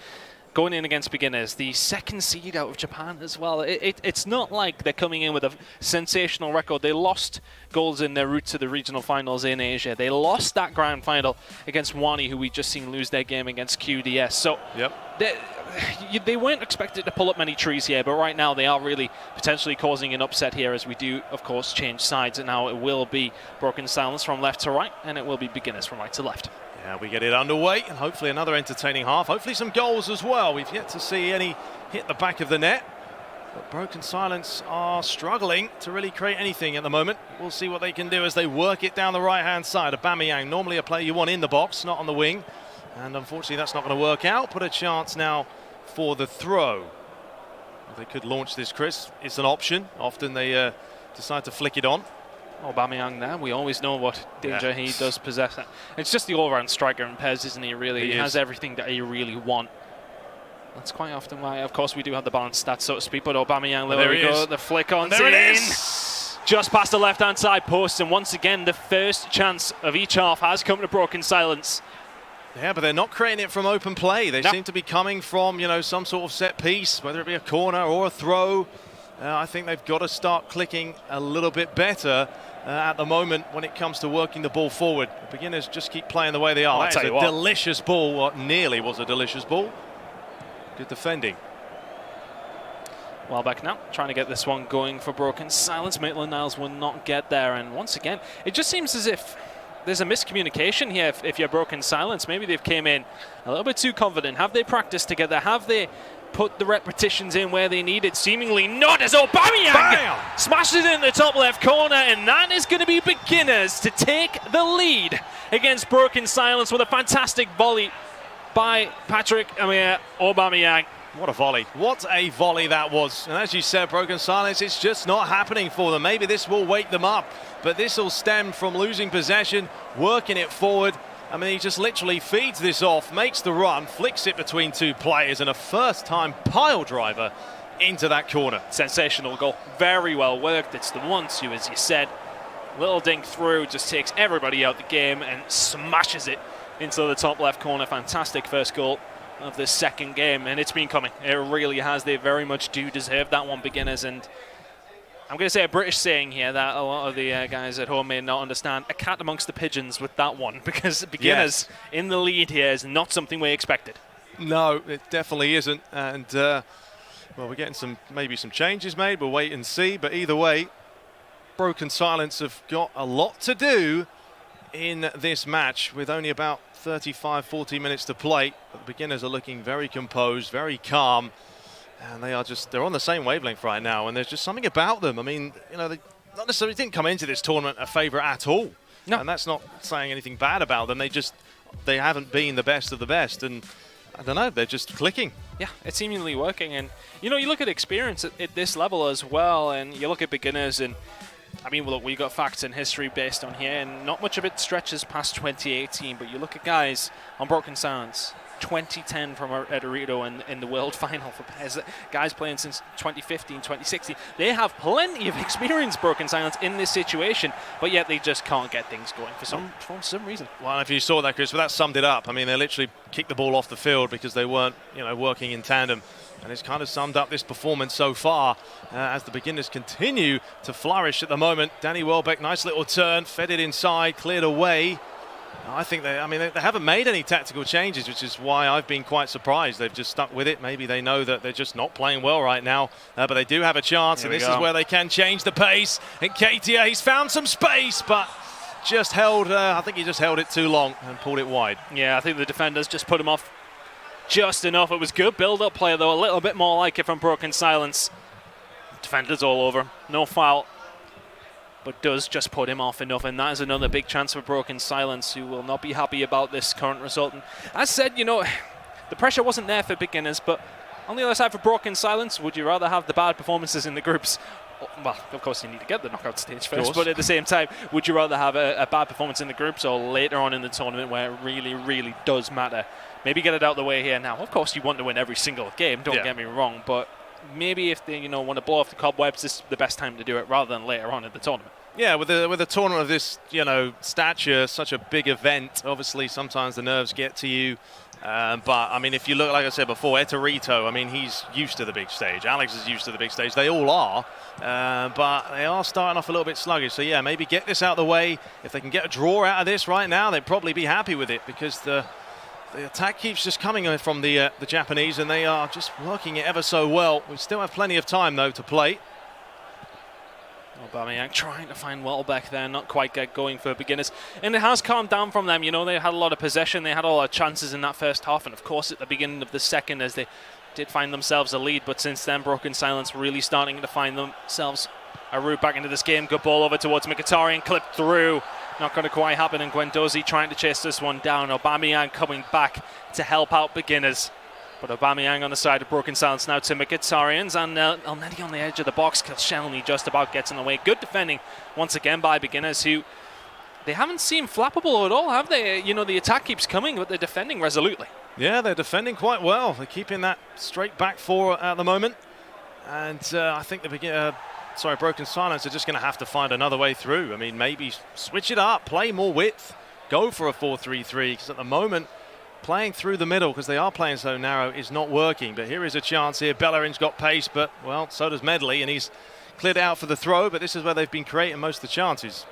going in against Beginners, the second seed out of Japan as well. It's not like they're coming in with a sensational record. They lost goals in their route to the regional finals in Asia. They lost that grand final against Wani, who we just seen lose their game against QDS. So they weren't expected to pull up many trees here, but right now they are really potentially causing an upset here, as we do, of course, change sides. And now it will be Broken Silence from left to right, and it will be Beginners from right to left. Yeah, we get it underway, and hopefully another entertaining half. Hopefully some goals as well. We've yet to see any hit the back of the net. But Broken Silence are struggling to really create anything at the moment. We'll see what they can do as they work it down the right-hand side. Aubameyang, normally a player you want in the box, not on the wing. And unfortunately, that's not going to work out. But a chance now for the throw. They could launch this, Chris. It's an option. Often they decide to flick it on. Aubameyang there, we always know what danger he does possess. It's just the all-round striker in PES, isn't he, really? He has everything that you really want. That's quite often why, of course, we do have the balanced stats, so to speak, but Aubameyang, there we go, the flick on there in. It is. Just past the left-hand side post, and once again, the first chance of each half has come to Broken Silence. Yeah, but they're not creating it from open play. They seem to be coming from, some sort of set piece, whether it be a corner or a throw. I think they've got to start clicking a little bit better at the moment when it comes to working the ball forward. The beginners just keep playing the way they are. That's a delicious ball, what nearly was a delicious ball. Good defending. Welbeck now trying to get this one going for Broken Silence. Maitland-Niles will not get there, and once again, it just seems as if there's a miscommunication here. If you're Broken Silence, maybe they've came in a little bit too confident. Have they practiced together? Have they put the repetitions in where they need it? Seemingly not, as Aubameyang smashes it in the top left corner, and that is going to be beginners to take the lead against Broken Silence with a fantastic volley by Patrick Aubameyang. What a volley. What a volley that was. And as you said, Broken Silence, it's just not happening for them. Maybe this will wake them up, but this will stem from losing possession, working it forward. I mean, he just literally feeds this off, makes the run, flicks it between two players, and a first-time pile driver into that corner. Sensational goal. Very well worked. It's the 1-2, as you said. Little dink through, just takes everybody out the game and smashes it into the top left corner. Fantastic first goal of the second game, and it's been coming. It really has. They very much do deserve that one, beginners. And I'm going to say a British saying here that a lot of the guys at home may not understand. A cat amongst the pigeons with that one, because beginners in the lead here is not something we expected. No, it definitely isn't. And, well, we're getting maybe some changes made. We'll wait and see. But either way, Broken Silence have got a lot to do in this match with only about 35-40 minutes to play. But the beginners are looking very composed, very calm. And they're on the same wavelength right now, and there's just something about them. I mean, they not necessarily didn't come into this tournament a favourite at all. No. And that's not saying anything bad about them. They haven't been the best of the best, and I don't know, they're just clicking. Yeah, it's seemingly working. And, you look at experience at this level as well, and you look at beginners, and I mean, look, we've got facts and history based on here, and not much of it stretches past 2018, but you look at guys on Broken Silence, 2010 from Edorito in the World Final for PES. Guys playing since 2015, 2016. They have plenty of experience, Broken Silence, in this situation, but yet they just can't get things going for some reason. Well, if you saw that, Chris, but that summed it up. I mean, they literally kicked the ball off the field because they weren't, working in tandem. And it's kind of summed up this performance so far as the beginners continue to flourish at the moment. Danny Welbeck, nice little turn, fed it inside, cleared away. I think they haven't made any tactical changes, which is why I've been quite surprised. They've just stuck with it. Maybe they know that they're just not playing well right now, but they do have a chance, and this is where they can change the pace. And KTA's found some space, but just held, I think he just held it too long and pulled it wide. Yeah, I think the defenders just put him off just enough. It was good build-up play, though, a little bit more like it from Broken Silence. Defenders all over him. No foul, but does just put him off enough, and that is another big chance for Broken Silence, who will not be happy about this current result. And as said, the pressure wasn't there for beginners, but on the other side for Broken Silence, would you rather have the bad performances in the groups? Well, of course you need to get the knockout stage first, but at the same time, would you rather have a bad performance in the groups or later on in the tournament where it really, really does matter? Maybe get it out of the way here now. Of course, you want to win every single game, don't get me wrong, but maybe if they want to blow off the cobwebs, this is the best time to do it rather than later on in the tournament. Yeah, with a tournament of this, stature, such a big event, obviously sometimes the nerves get to you. But, I mean, if you look, like I said before, Etorito, I mean, he's used to the big stage. Alex is used to the big stage. They all are. But they are starting off a little bit sluggish. So, yeah, maybe get this out of the way. If they can get a draw out of this right now, they'd probably be happy with it, because the attack keeps just coming from the Japanese, and they are just working it ever so well. We still have plenty of time, though, to play. Aubameyang trying to find Welbeck there, not quite get going for beginners. And it has calmed down from them. You know, they had a lot of possession, they had a lot of chances in that first half, and of course at the beginning of the second as they did find themselves a lead. But since then, Broken Silence really starting to find themselves a route back into this game. Good ball over towards Mkhitaryan, clipped through. Not going to quite happen, and Guendouzi trying to chase this one down. Aubameyang coming back to help out beginners. But Aubameyang on the side of Broken Silence now to Mkhitaryan's, and Elneny on the edge of the box. Koscielny just about gets in the way. Good defending once again by beginners, who they haven't seemed flappable at all, have they? You know, the attack keeps coming, but they're defending resolutely. Yeah, they're defending quite well. They're keeping that straight back four at the moment. And I think Broken Silence are just going to have to find another way through. I mean, maybe switch it up, play more width, go for a 4-3-3, because at the moment, playing through the middle, because they are playing so narrow, is not working. But here is a chance here. Bellerin's got pace, but, well, so does Medley, and he's cleared out for the throw, but this is where they've been creating most of the chances.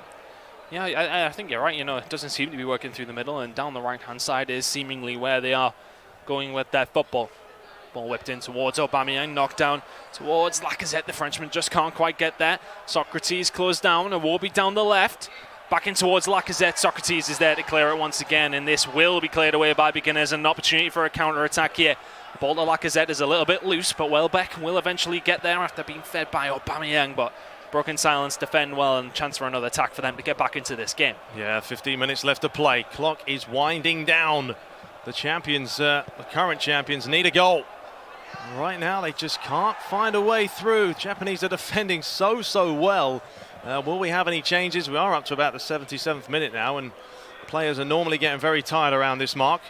Yeah, I think you're right. You know, it doesn't seem to be working through the middle, and down the right-hand side is seemingly where they are going with their football. Ball whipped in towards Aubameyang, knocked down towards Lacazette. The Frenchman just can't quite get there. Socrates closed down, and will be down the left. Back in towards Lacazette. Socrates is there to clear it once again, and this will be cleared away by beginners. An opportunity for a counter-attack here. The ball to Lacazette is a little bit loose, but Welbeck will eventually get there after being fed by Aubameyang. But Broken Silence defend well, and chance for another attack for them to get back into this game. Yeah, 15 minutes left to play. Clock is winding down. The champions, the current champions, need a goal. Right now, they just can't find a way through. Japanese are defending so well. Will we have any changes? We are up to about the 77th minute now, and players are normally getting very tired around this mark.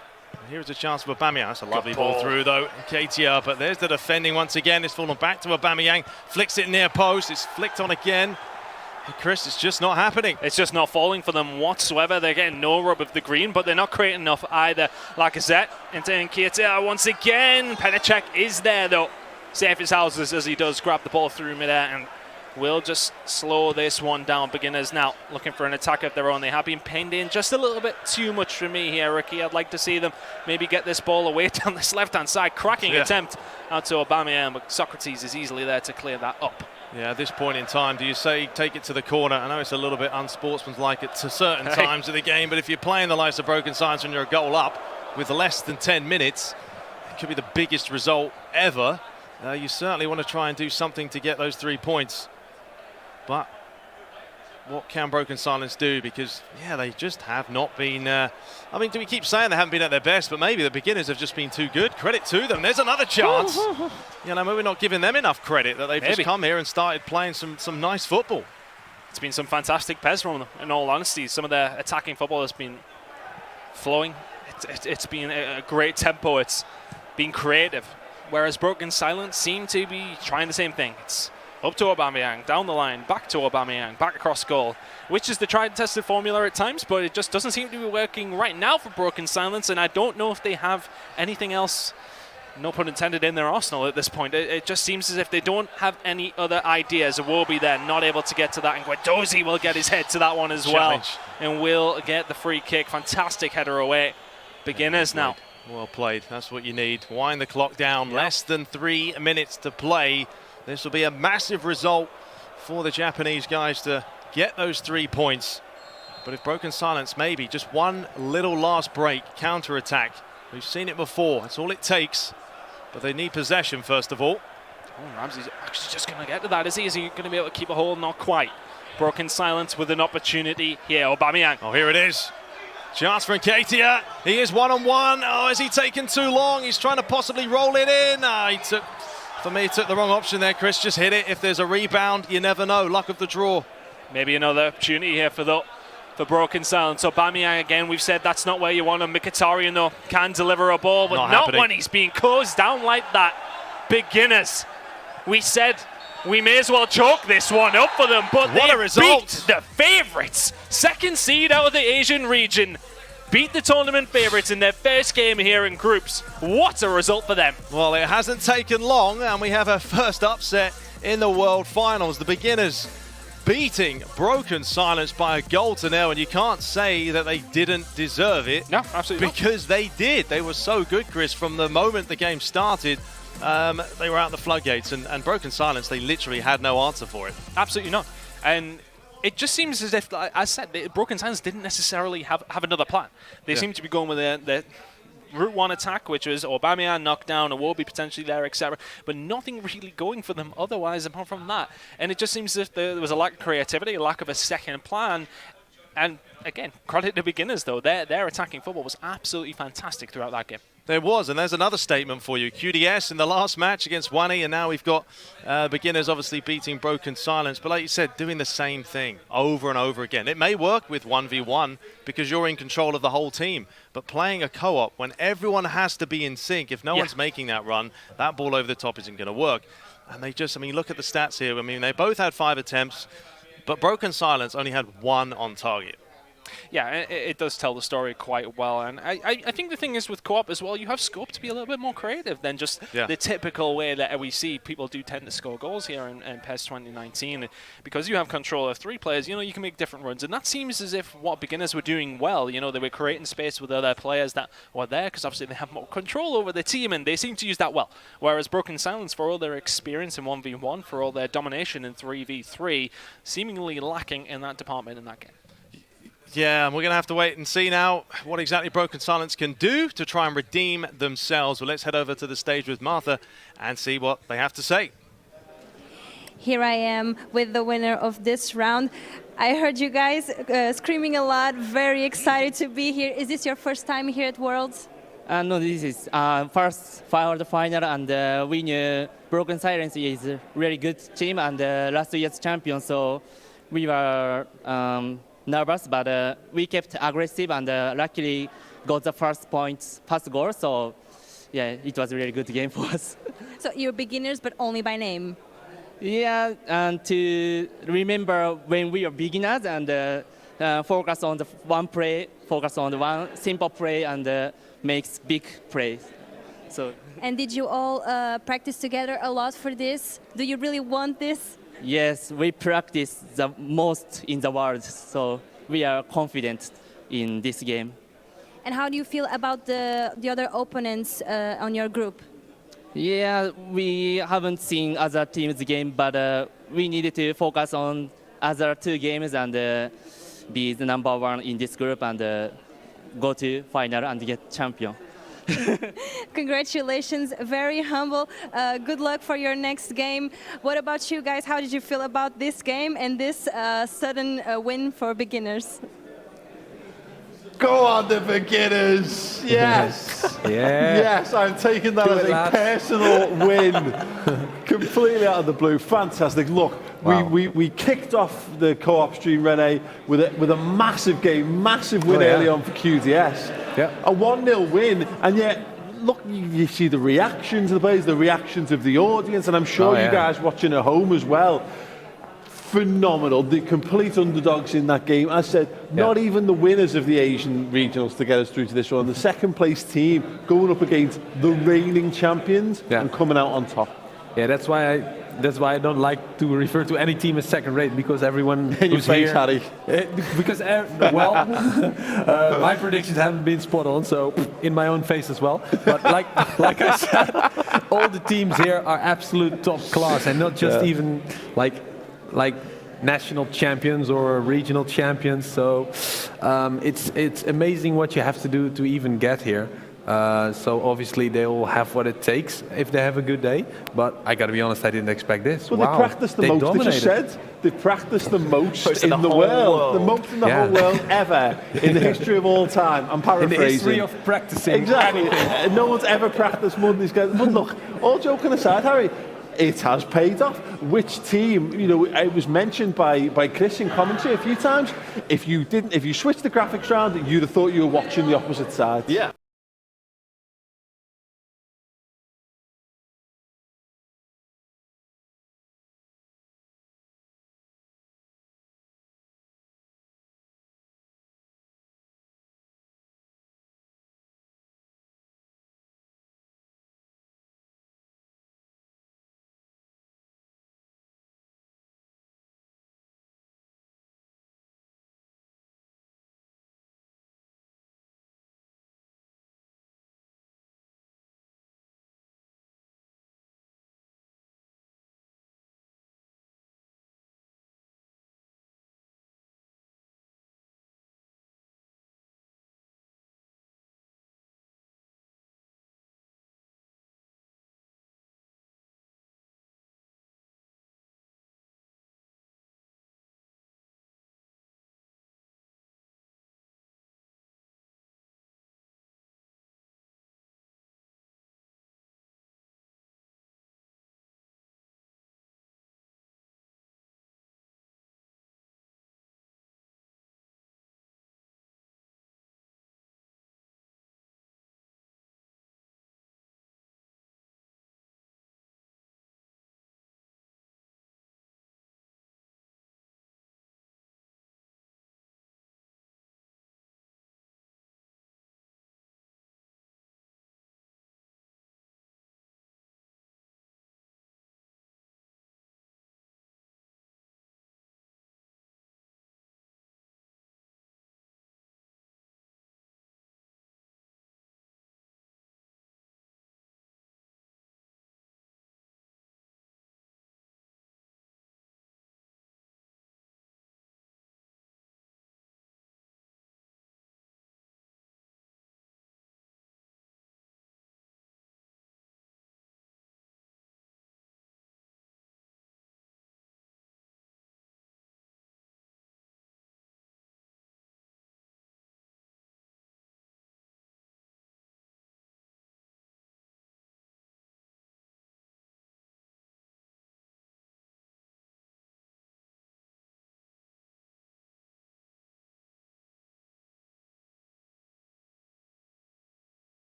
Here's a chance for Aubameyang. That's a lovely ball through, though. Ketia, but there's the defending once again. It's fallen back to Aubameyang. Flicks it near post. It's flicked on again. And Chris, it's just not happening. It's just not falling for them whatsoever. They're getting no rub of the green, but they're not creating enough either. Lacazette into Ketia once again. Penacek is there, though. Safe his houses as he does grab the ball through midair, and will just slow this one down. Beginners now looking for an attack of their own. They have been pinned in just a little bit too much for me here, Ricky. I'd like to see them maybe get this ball away down this left-hand side. Cracking attempt out to Aubameyang, but Socrates is easily there to clear that up. Yeah, at this point in time, do you say take it to the corner? I know it's a little bit unsportsmanlike at certain times of the game, but if you're playing the likes of Broken Silence and you're a goal up with less than 10 minutes, it could be the biggest result ever. You certainly want to try and do something to get those 3 points. But what can Broken Silence do? Because, yeah, they just have not been... I mean, do we keep saying they haven't been at their best, but maybe the beginners have just been too good? Credit to them. There's another chance. You know, maybe we're not giving them enough credit that they've just come here and started playing some nice football. It's been some fantastic PES from them, in all honesty. Some of their attacking football has been flowing. It's been a great tempo. It's been creative. Whereas Broken Silence seem to be trying the same thing. It's up to Aubameyang, down the line, back to Aubameyang, back across goal, which is the tried and tested formula at times, but it just doesn't seem to be working right now for Broken Silence, and I don't know if they have anything else, no pun intended, in their arsenal at this point. It just seems as if they don't have any other ideas. Iwobi there, not able to get to that, and Guendouzi will get his head to that one as well, and will get the free kick. Fantastic header away. Beginners now. Well played. That's what you need. Wind the clock down. Less than 3 minutes to play. This will be a massive result for the Japanese guys to get those 3 points. But if Broken Silence, maybe just one little last break, counter-attack. We've seen it before. That's all it takes. But they need possession, first of all. Oh, Ramsey's actually just going to get to that, is he? Is he going to be able to keep a hold? Not quite. Broken Silence with an opportunity here. Aubameyang. Oh, here it is. Chance for Nketiah. He is one-on-one. Oh, has he taken too long? He's trying to possibly roll it in. For me, he took the wrong option there, Chris. Just hit it. If there's a rebound, you never know. Luck of the draw. Maybe another opportunity here for Broken Silence. Aubameyang again, we've said that's not where you want him. Mkhitaryan, though, can deliver a ball, but not when he's being closed down like that. Beginners. We said we may as well chalk this one up for them, but what a result. Beat the favourites. Second seed out of the Asian region. Beat the tournament favourites in their first game here in groups. What a result for them. Well, it hasn't taken long, and we have a first upset in the World Finals. The Beginners beating Broken Silence by 1-0, and you can't say that they didn't deserve it. No, absolutely because they did. They were so good, Chris, from the moment the game started. They were out the floodgates, and Broken Silence, they literally had no answer for it. Absolutely not. And it just seems as if, like I said, Broken Silence didn't necessarily have another plan. They seem to be going with their Route 1 attack, which was Aubameyang, knockdown, Iwobi potentially there, etc. But nothing really going for them otherwise apart from that. And it just seems as if there was a lack of creativity, a lack of a second plan. And again, credit to beginners, though. Their attacking football was absolutely fantastic throughout that game. There was, and there's another statement for you. QDS in the last match against Wani, and now we've got beginners obviously beating Broken Silence. But like you said, doing the same thing over and over again. It may work with 1v1 because you're in control of the whole team. But playing a co-op when everyone has to be in sync, if no one's making that run, that ball over the top isn't going to work. And they just, I mean, look at the stats here. I mean, they both had 5 attempts, but Broken Silence only had 1 on target. Yeah, it does tell the story quite well. And I think the thing is with co-op as well, you have scope to be a little bit more creative than just the typical way that we see people do tend to score goals here in PES 2019. Because you have control of 3 players, you can make different runs. And that seems as if what beginners were doing well. They were creating space with other players that were there because obviously they have more control over the team and they seem to use that well. Whereas Broken Silence, for all their experience in 1v1, for all their domination in 3v3, seemingly lacking in that department in that game. Yeah, and we're going to have to wait and see now what exactly Broken Silence can do to try and redeem themselves. Well, let's head over to the stage with Martha and see what they have to say. Here I am with the winner of this round. I heard you guys screaming a lot, very excited to be here. Is this your first time here at Worlds? No, this is first final, and we knew Broken Silence is a really good team and last year's champion, so we were nervous, but we kept aggressive and luckily got the first goal. So yeah, it was a really good game for us. So you're beginners, but only by name. Yeah, and to remember when we are beginners and focus on the one play, focus on the one simple play, and makes big plays. So. And did you all practice together a lot for this? Do you really want this? Yes, we practice the most in the world, so we are confident in this game. And how do you feel about the other opponents on your group? Yeah, we haven't seen other teams' game, but we needed to focus on other 2 games and be the number 1 in this group and go to final and get champion. Congratulations, very humble. Good luck for your next game. What about you guys? How did you feel about this game and this sudden win for beginners? Go on, the beginners! Yes! Yes, I'm taking that as a personal win. Completely out of the blue. Fantastic. Look, we kicked off the co-op stream, Rene, with a massive game, massive win early on for QDS. A 1-0 win, and yet, look, you see the reactions of the players, the reactions of the audience, and I'm sure you guys watching at home as well. Phenomenal, the complete underdogs in that game. As I said, not even the winners of the Asian regionals to get us through to this one. The second place team going up against the reigning champions and coming out on top. Yeah, that's why I don't like to refer to any team as second rate, because everyone who's face, here, Harry. Because my predictions haven't been spot on, so in my own face as well. But like I said, all the teams here are absolute top class, and not just even like national champions or regional champions. So it's amazing what you have to do to even get here. So obviously they all have what it takes if they have a good day. But I got to be honest, I didn't expect this. Well, they practiced the most. They just said they practiced the most in the world. The most in the whole world ever in the history of all time. I'm paraphrasing. In the history of practicing. Exactly. No one's ever practiced more than these guys. But look, all joking aside, Harry, it has paid off. Which team, it was mentioned by Chris in commentary a few times. If you switched the graphics around, you'd have thought you were watching the opposite side. Yeah.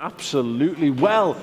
Absolutely. Well,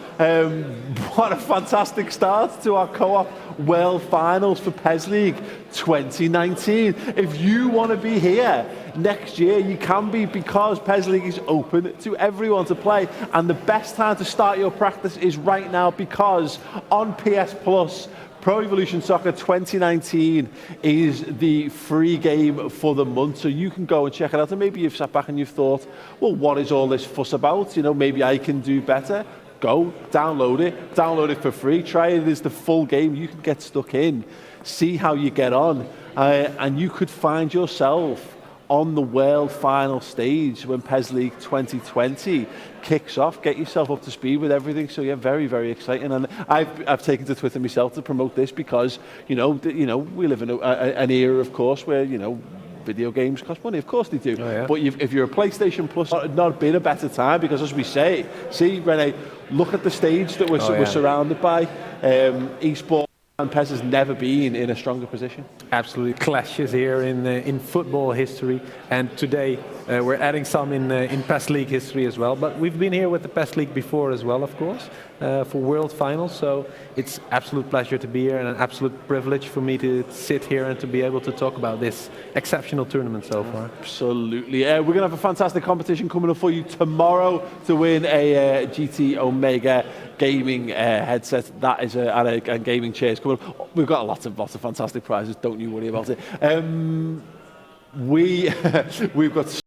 what a fantastic start to our Co-op World Finals for PES League 2019. If you want to be here next year, you can be, because PES League is open to everyone to play. And the best time to start your practice is right now, because on PS Plus, Pro Evolution Soccer 2019 is the free game for the month, so you can go and check it out. And maybe you've sat back and you've thought, well, what is all this fuss about? You know, maybe I can do better. Go, download it for free, try it as the full game. You can get stuck in, see how you get on, and you could find yourself on the world final stage when PES League 2020 kicks off. Get yourself up to speed with everything. So yeah, very, very exciting. And I've taken to Twitter myself to promote this because we live in an era, of course, where video games cost money. Of course they do. Oh, yeah. But if you're a PlayStation Plus, it's not been a better time, because as we say, see, Rene, look at the stage that we're surrounded by. Esports and PES has never been in a stronger position. Absolutely, clashes here in football history, and today we're adding some in PES League history as well. But we've been here with the PES League before as well, of course, for World Finals. So it's absolute pleasure to be here, and an absolute privilege for me to sit here and to be able to talk about this exceptional tournament so far. Absolutely, we're going to have a fantastic competition coming up for you tomorrow to win a GT Omega gaming headset. That is and gaming chairs coming up. We've got lots of fantastic prizes. Don't you worry about it. We've got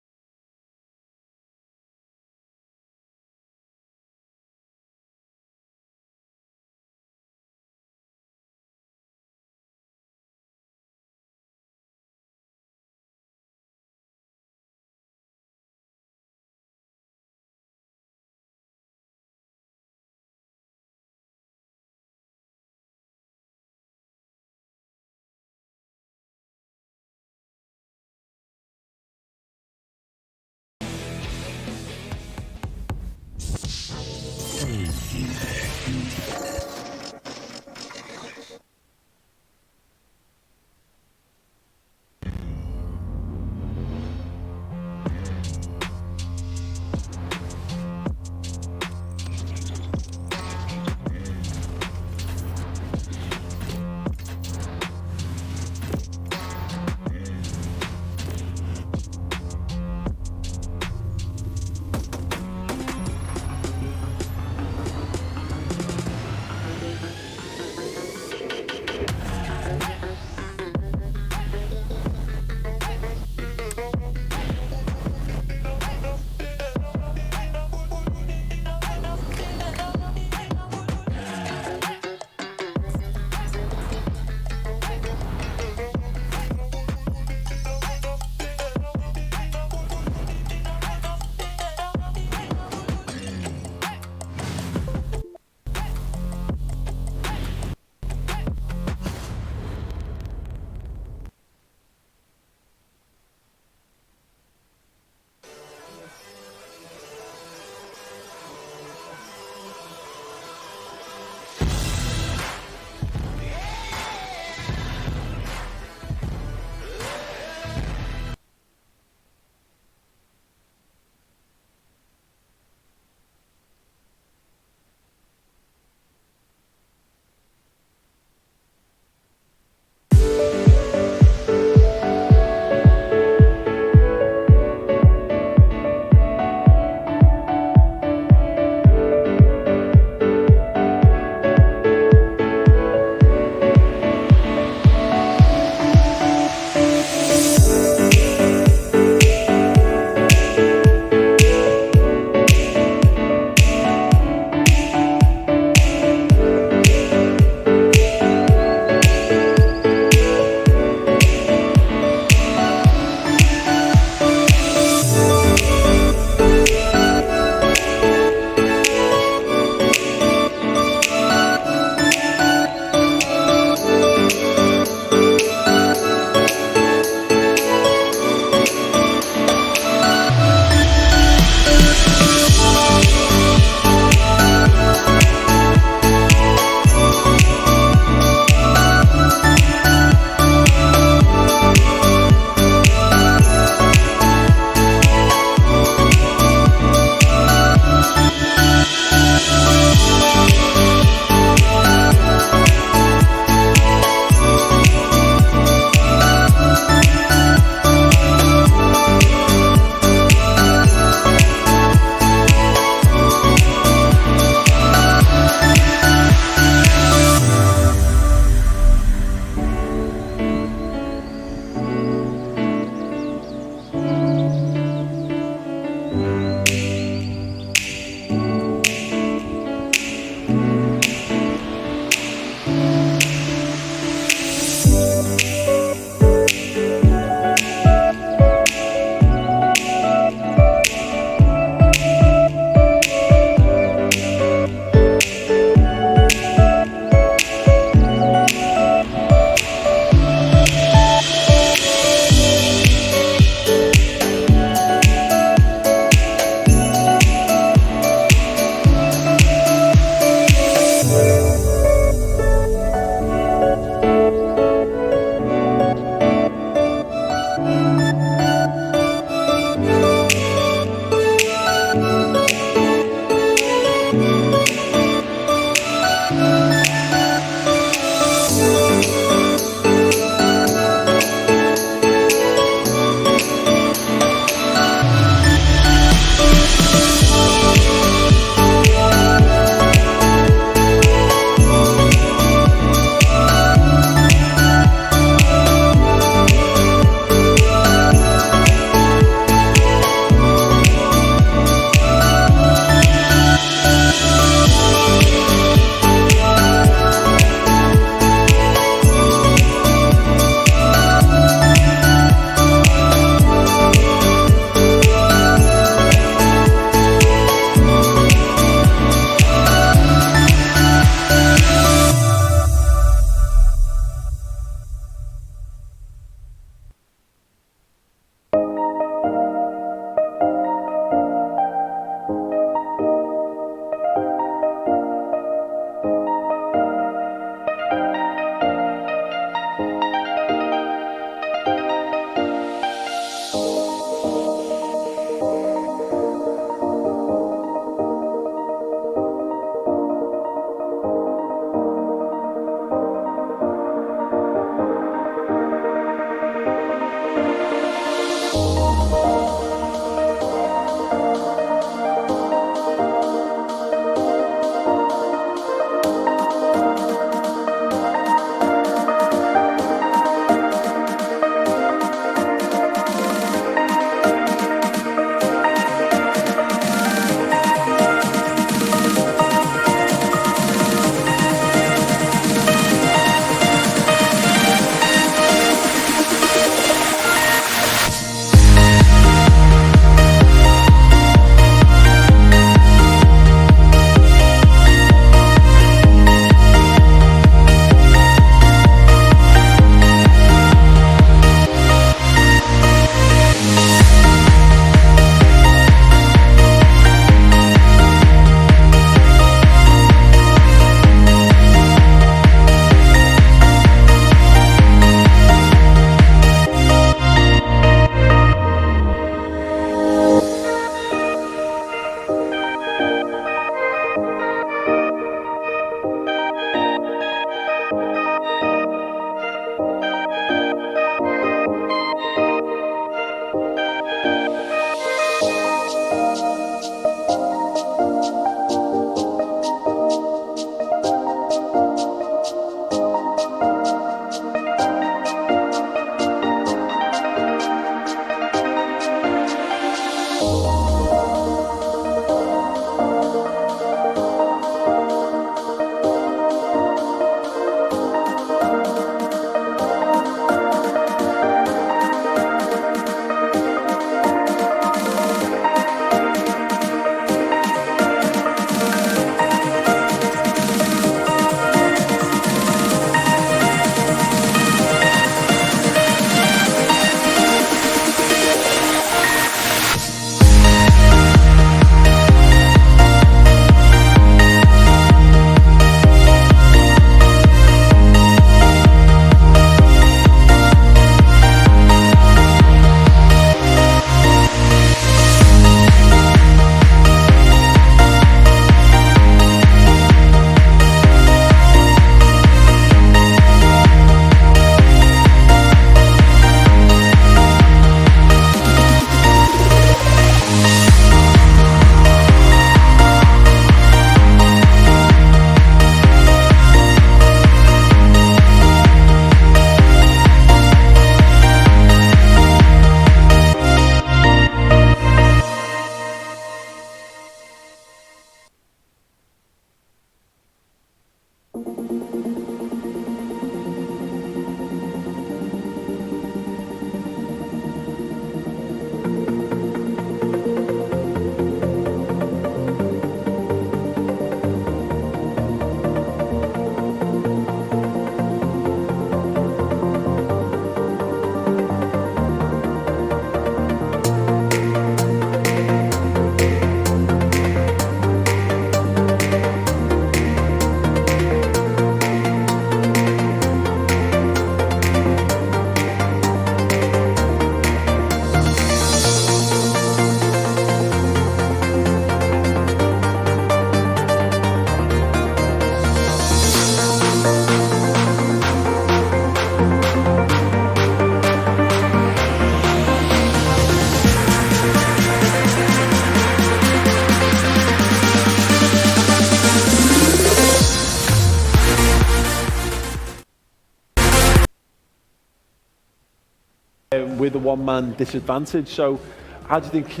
with a one-man disadvantage. So how do you think,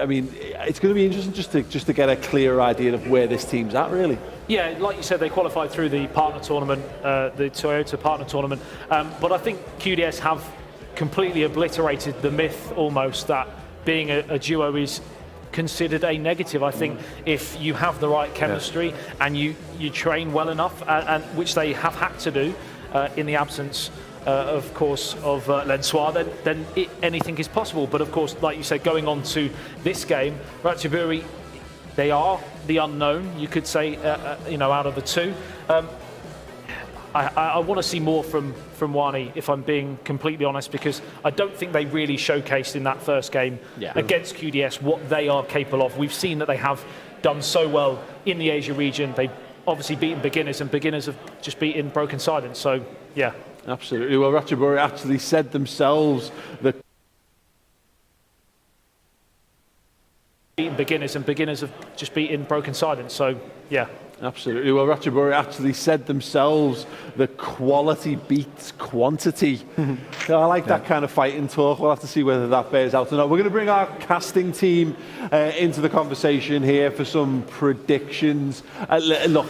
I mean, it's going to be interesting just to get a clearer idea of where this team's at, really. Yeah, like you said, they qualified through the partner tournament, the Toyota partner tournament. But I think QDS have completely obliterated the myth almost that being a duo is considered a negative. I think if you have the right chemistry and you train well enough, and which they have had to do in the absence, of course, of Lensois, then anything is possible. But of course, like you said, going on to this game, Ratchaburi, they are the unknown, you could say, out of the two. I want to see more from Wani, if I'm being completely honest, because I don't think they really showcased in that first game against QDS what they are capable of. We've seen that they have done so well in the Asia region. They've obviously beaten beginners, and beginners have just beaten Broken Silence. So, yeah. Absolutely. Well, Ratchaburi actually said themselves that beaten beginners, and beginners have just beaten Broken Silence. So, yeah. Absolutely. Well, Ratchaburi actually said themselves that quality beats quantity. I like that kind of fighting talk. We'll have to see whether that bears out or not. We're going to bring our casting team into the conversation here for some predictions. Look,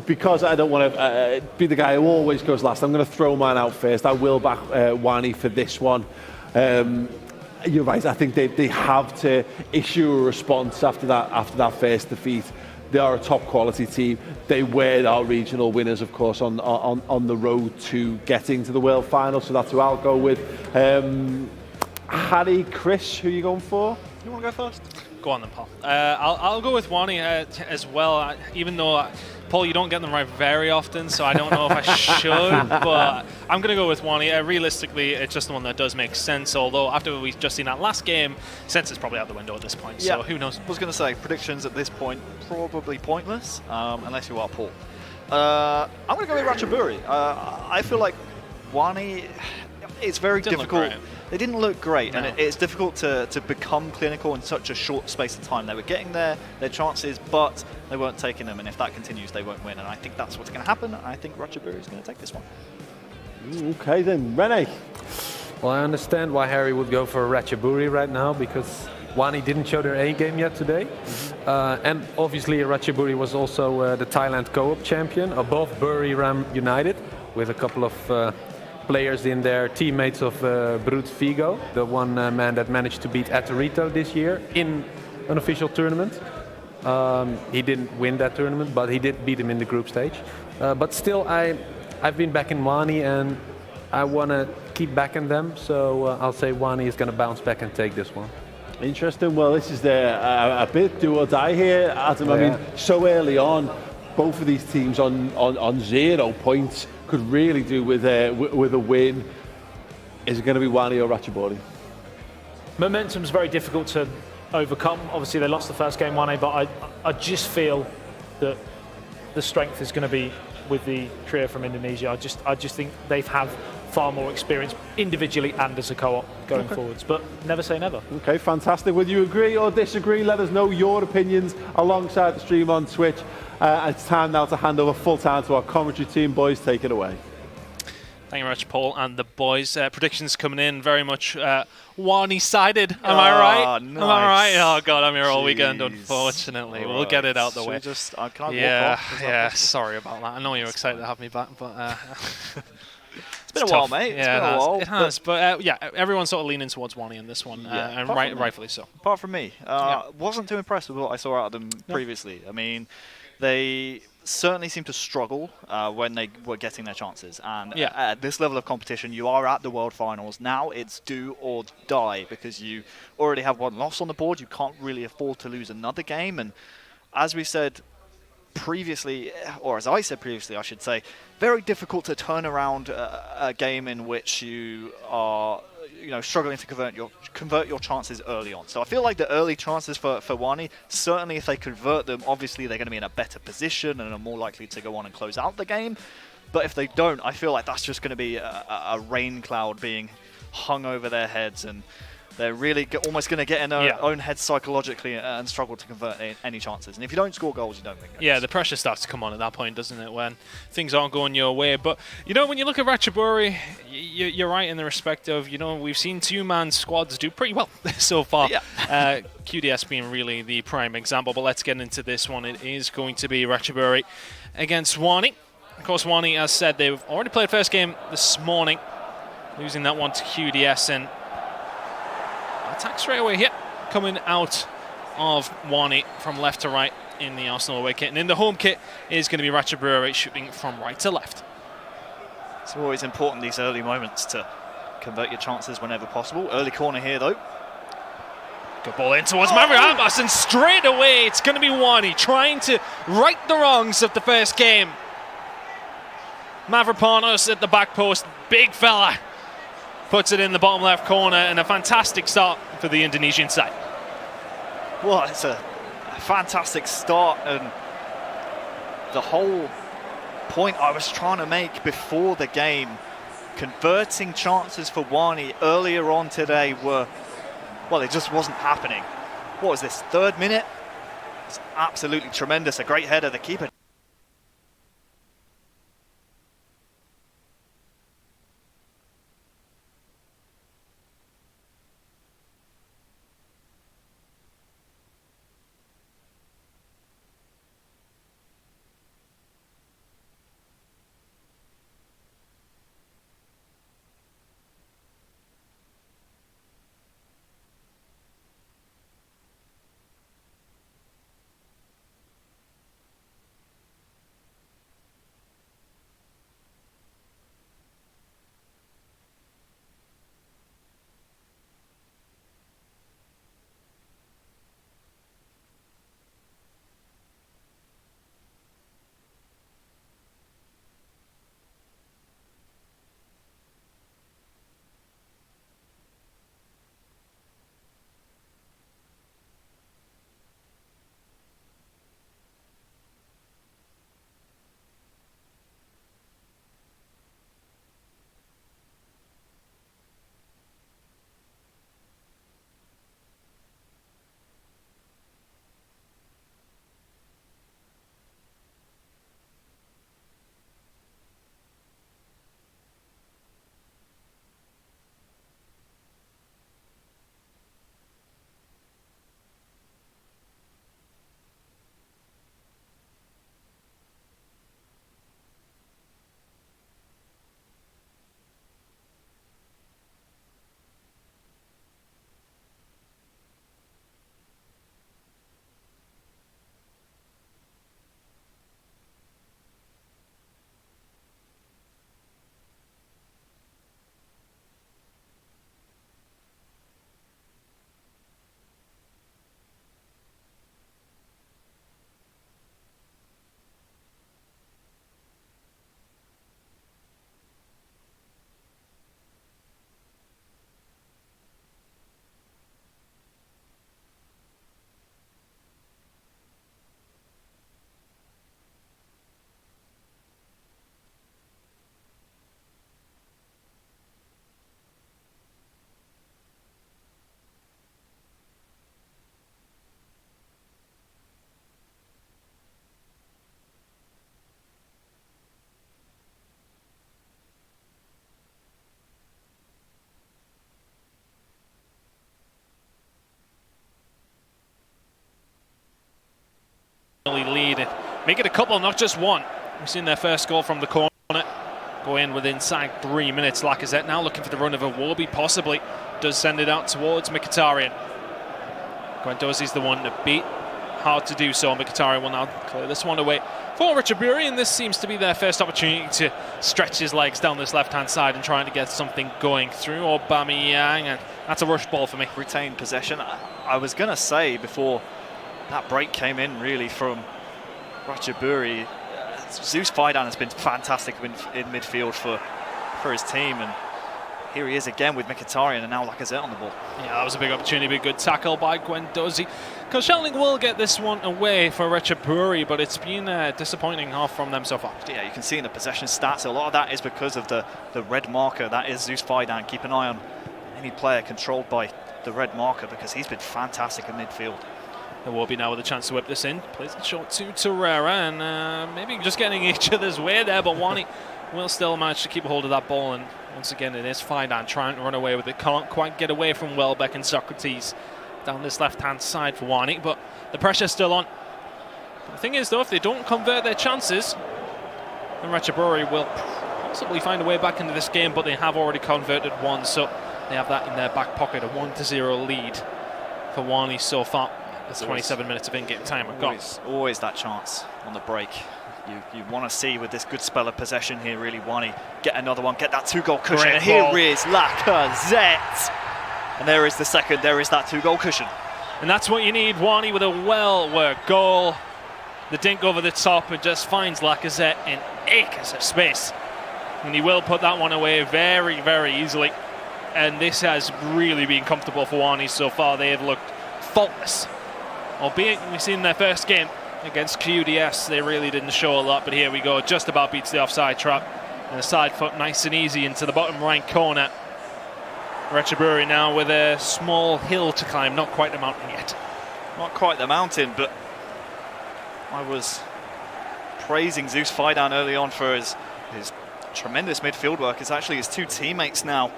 because I don't want to be the guy who always goes last, I'm going to throw mine out first. I will back Wani for this one. You're right. I think they have to issue a response after that first defeat. They are a top quality team. They were our regional winners, of course, on the road to getting to the World Final. So that's who I'll go with. Harry, Chris, who are you going for? You want to go first? Go on then, Paul. I'll go with Wani as well, even though, Paul, you don't get them right very often, so I don't know if I should, but I'm going to go with Wani. Realistically, it's just the one that does make sense, although after we've just seen that last game, sense is probably out the window at this point, so who knows. I was going to say, predictions at this point, probably pointless, unless you are Paul. I'm going to go with Ratchaburi. I feel like Wani, it's very difficult. They didn't look great, and it's difficult to become clinical in such a short space of time. They were getting their chances, but they weren't taking them, and if that continues, they won't win. And I think that's what's going to happen. I think Ratchaburi is going to take this one. Okay then, Rene. Well, I understand why Harry would go for Ratchaburi right now, because Wani didn't show their A game yet today. And obviously Ratchaburi was also the Thailand co-op champion above Buriram United, with a couple of players in there, teammates of Brut Figo, the one man that managed to beat Atorito this year in an official tournament. He didn't win that tournament, but he did beat him in the group stage. But still, I've been backing Wani, and I want to keep backing them, so I'll say Wani is going to bounce back and take this one. Interesting. Well, this is a bit do or die here, Adam. I mean, so early on, both of these teams on 0 points could really do with a win. Is it going to be Wani or Ratchaburi? Momentum's very difficult to overcome. Obviously, they lost the first game 1-A, but I just feel that the strength is going to be with the trio from Indonesia. I just think they've have far more experience individually and as a co-op going forwards, but never say never. Okay, fantastic. Whether you agree or disagree, let us know your opinions alongside the stream on Twitch. It's time now to hand over full time to our commentary team. Boys, take it away. Thank you very much, Paul and the boys. Predictions coming in very much Wani-sided. Am I right? Nice. Am I right? Oh, God, I'm here all weekend, unfortunately. We'll get it out the way. Sorry about that. I know you're excited to have me back, but... It's been a while, mate. It's been a while. It has, but everyone's sort of leaning towards Wani in this one, and rightfully so. Apart from me. Wasn't too impressed with what I saw out of them previously. I mean, they certainly seem to struggle when they were getting their chances. And at this level of competition, you are at the World Finals. Now it's do or die, because you already have one loss on the board. You can't really afford to lose another game. And as we said previously, or as I said previously, I should say, very difficult to turn around a game in which you are, struggling to convert your chances early on. So I feel like the early chances for Wani, certainly if they convert them, obviously they're going to be in a better position and are more likely to go on and close out the game. But if they don't, I feel like that's just going to be a rain cloud being hung over their heads, and they're really almost going to get in their own heads psychologically and struggle to convert any chances. And if you don't score goals, you don't win games. Yeah, the pressure starts to come on at that point, doesn't it, when things aren't going your way. But, when you look at Ratchaburi, you're right in the respect of, we've seen two-man squads do pretty well so far. Yeah. QDS being really the prime example, but let's get into this one. It is going to be Ratchaburi against Wani. Of course, Wani, as said, they've already played first game this morning, losing that one to QDS, and attack straight away here, coming out of Wani from left to right in the Arsenal away kit. And in the home kit is going to be Ratchaburi shooting from right to left. It's always important, these early moments, to convert your chances whenever possible. Early corner here, though. Good ball in towards Maverick Abbas, and straight away it's going to be Wani trying to right the wrongs of the first game. Mavropanos at the back post, big fella, puts it in the bottom left corner, and a fantastic start for the Indonesian side. Well, it's a fantastic start, and the whole point I was trying to make before the game, converting chances for Wani earlier on today it just wasn't happening. What was this, 3rd minute? It's absolutely tremendous, a great header, the keeper. Lead, make it a couple, not just one. We've seen their first goal from the corner go in within inside 3 minutes. Lacazette now looking for the run of a Warby, possibly does send it out towards Mkhitaryan. Guendouzi's the one to beat, hard to do so. Mkhitaryan will now clear this one away for Ratchaburi, and this seems to be their first opportunity to stretch his legs down this left-hand side and trying to get something going through Aubameyang, and that's a rush ball for me. Retained possession. I was going to say before that break came in really from Ratchaburi, Zeus Faidan has been fantastic in midfield for his team, and here he is again with Mkhitaryan and now Lacazette on the ball. Yeah, that was a big opportunity, big good tackle by Guendouzi. Koscielny will get this one away for Ratchaburi, but it's been a disappointing half from them so far. Yeah, you can see in the possession stats, a lot of that is because of the red marker. That is Zeus Faidan. Keep an eye on any player controlled by the red marker because he's been fantastic in midfield. There will be now with a chance to whip this in. Plays it short to Torreira, and maybe just getting each other's way there, but Wani will still manage to keep a hold of that ball, and once again it is Fidan trying to run away with it. Can't quite get away from Welbeck and Socrates down this left-hand side for Wani, but the pressure's still on. But the thing is though, if they don't convert their chances, then Ratchaburi will possibly find a way back into this game, but they have already converted one, so they have that in their back pocket, a 1-0 lead for Wani so far. There's 27 minutes of in-game time we've got. Always that chance on the break. You want to see with this good spell of possession here, really, Wani get another one, get that 2-goal cushion. Great And here ball. is Lacazette. And there is the second, there is that 2-goal cushion. And that's what you need. Wani with a well-worked goal. The dink over the top, and just finds Lacazette in acres of space. And he will put that one away very, very easily. And this has really been comfortable for Wani so far. They have looked faultless. Albeit we've seen their first game against QDS, they really didn't show a lot, but here we go, just about beats the offside trap. And a side foot nice and easy into the bottom right corner. Ratchaburi now with a small hill to climb, not quite the mountain yet. Not quite the mountain, but I was praising Zeus Fidan early on for his tremendous midfield work. It's actually his two teammates now,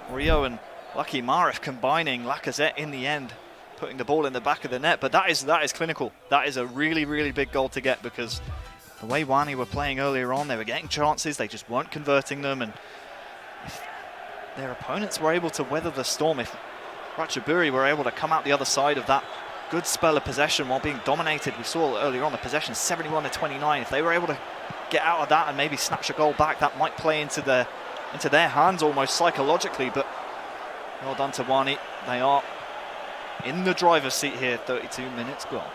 Rio and Lucky Marif, combining Lacazette in the end, putting the ball in the back of the net. But that is clinical. That is a really, really big goal to get, because the way Wani were playing earlier on, they were getting chances, they just weren't converting them, and if their opponents were able to weather the storm, if Ratchaburi were able to come out the other side of that good spell of possession while being dominated, we saw earlier on the possession 71-29, if they were able to get out of that and maybe snatch a goal back, that might play into their hands almost psychologically. But well done to Wani. They are in the driver's seat here, 32 minutes gone.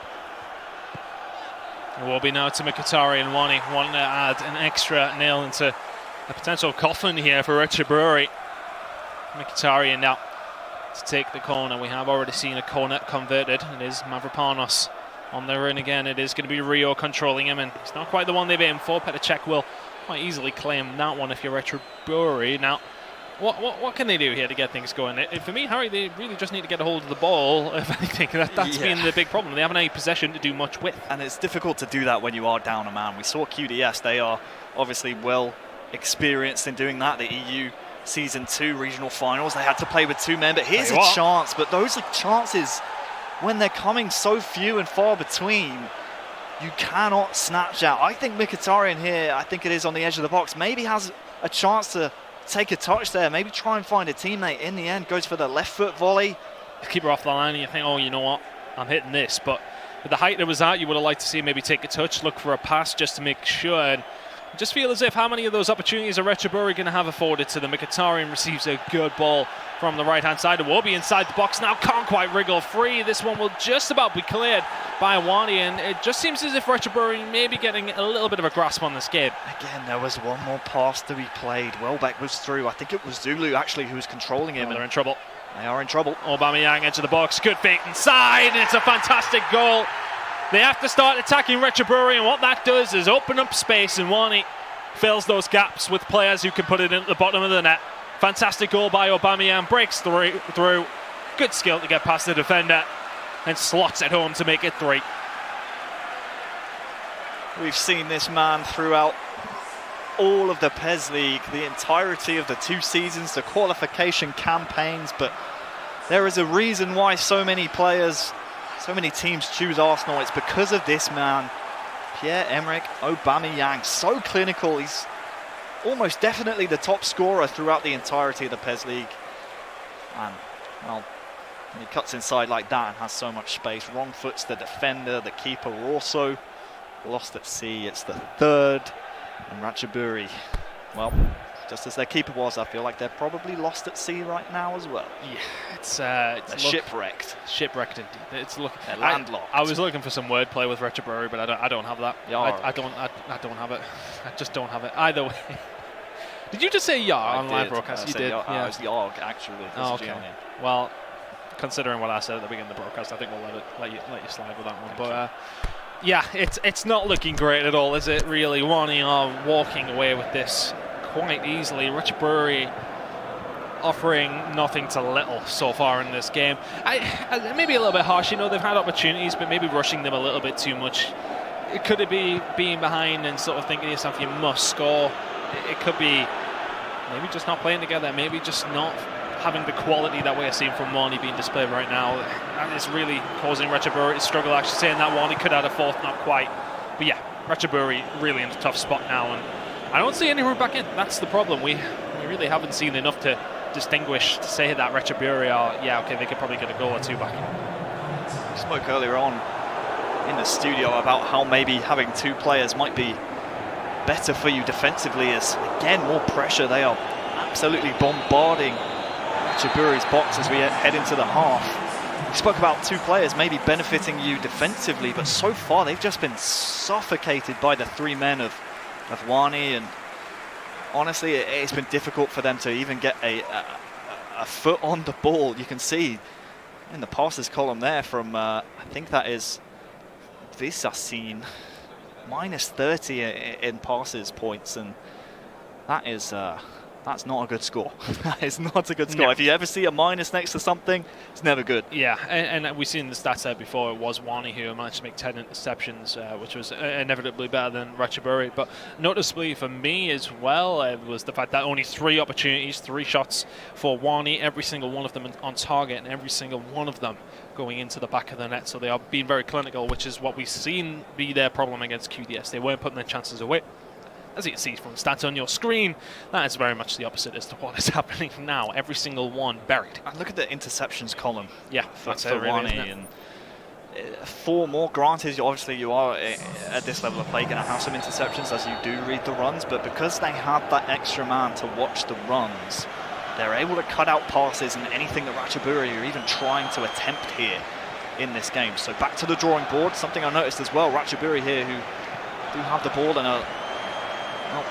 It will be now to Mkhitaryan and Wani wanting to add an extra nail into a potential coffin here for Ratchaburi. Mkhitaryan now to take the corner. We have already seen a corner converted. It is Mavropanos on the run again. It is going to be Rio controlling him, and it's not quite the one they've aimed for. Petr Cech will quite easily claim that one if you're Ratchaburi. Now, what can they do here to get things going? For me, Harry, they really just need to get a hold of the ball, if anything. That's been the big problem. They haven't any possession to do much with. And it's difficult to do that when you are down a man. We saw QDS. They are obviously well experienced in doing that. The EU Season 2 regional finals, they had to play with two men, but here's a chance. But those are chances, when they're coming so few and far between, you cannot snatch out. I think Mkhitaryan here, I think it is on the edge of the box, maybe has a chance to take a touch there, maybe try and find a teammate. In the end, goes for the left foot volley. Keep her off the line and you think, oh, you know what, I'm hitting this. But with the height that was at, you would have liked to see maybe take a touch, look for a pass just to make sure. And just feel as if how many of those opportunities are Ratchaburi going to have afforded to them. Mkhitaryan receives a good ball from the right-hand side. It will be inside the box now. Can't quite wriggle free. This one will just about be cleared by Wani, and it just seems as if Ratchaburi may be getting a little bit of a grasp on this game. Again, there was one more pass to be played. Welbeck was through. I think it was Zulu actually who was controlling him. Oh, they're in trouble. They are in trouble. Aubameyang edge of the box. Good fake inside, and it's a fantastic goal. They have to start attacking Ratchaburi, and what that does is open up space, and Wani fills those gaps with players who can put it in at the bottom of the net. Fantastic goal by Aubameyang, breaks through. Good skill to get past the defender and slots it home to make it 3. We've seen this man throughout all of the PES League, the entirety of the 2 seasons, the qualification campaigns, but there is a reason why so many players, so many teams choose Arsenal. It's because of this man, Pierre-Emerick Aubameyang. So clinical. He's almost definitely the top scorer throughout the entirety of the PES League. And, well, when he cuts inside like that and has so much space, wrong foots the defender, the keeper also lost at sea. It's the 3rd. And Ratchaburi, well, just as their keeper was, I feel like they're probably lost at sea right now as well. Yeah, it's shipwrecked. Shipwrecked indeed. They're landlocked. I was looking for some wordplay with Ratchaburi, but I don't have that. I don't have it. I just don't have it. Either way. Did you just say Yarg on live broadcast? You did. Yeah, it was Yarg actually. Oh, okay. Well, considering what I said at the beginning of the broadcast, I think we'll let you slide with that one. But yeah, it's not looking great at all, is it? Really, Wani are walking away with this quite easily. Ratchaburi offering nothing to little so far in this game. Maybe a little bit harsh, you know, they've had opportunities, but maybe rushing them a little bit too much. Could it be being behind and sort of thinking to yourself, you must score it could be maybe just not playing together, maybe just not having the quality that we're seeing from Warney being displayed right now. That is really causing Ratchaburi to struggle. Actually saying that Warney could add a fourth, not quite. But yeah, Ratchaburi really in a tough spot now, and I don't see any route back in. That's the problem. We really haven't seen enough to distinguish to say that Ratchaburi are, yeah, okay, they could probably get a goal or two back. We spoke earlier on in the studio about how maybe having two players might be better for you defensively, as again, more pressure. They are absolutely bombarding Ratchaburi's box as we head into the half. We spoke about two players maybe benefiting you defensively, but so far they've just been suffocated by the three men of Warney, and honestly it's been difficult for them to even get a foot on the ball. You can see in the passes column there from I think that is Visacin, minus 30 in passes points, and that is that's not a good score. That is not a good score. No. If you ever see a minus next to something, it's never good. Yeah, and we've seen the stats there before. It was Warney who managed to make 10 interceptions, which was inevitably better than Ratchaburi. But noticeably for me as well, was the fact that only 3 opportunities, 3 shots for Warney, every single one of them on target, and every single one of them going into the back of the net. So they are being very clinical, which is what we've seen be their problem against QDS. They weren't putting their chances away. As you can see from the stats on your screen, that is very much the opposite as to what is happening now. Every single one buried. And look at the interceptions column. Yeah, that's it, really, isn't it? And 4 more. Granted, obviously you are at this level of play going to have some interceptions as you do read the runs, but because they have that extra man to watch the runs, they're able to cut out passes and anything that Ratchaburi are even trying to attempt here in this game. So back to the drawing board. Something I noticed as well, Ratchaburi here who do have the ball and are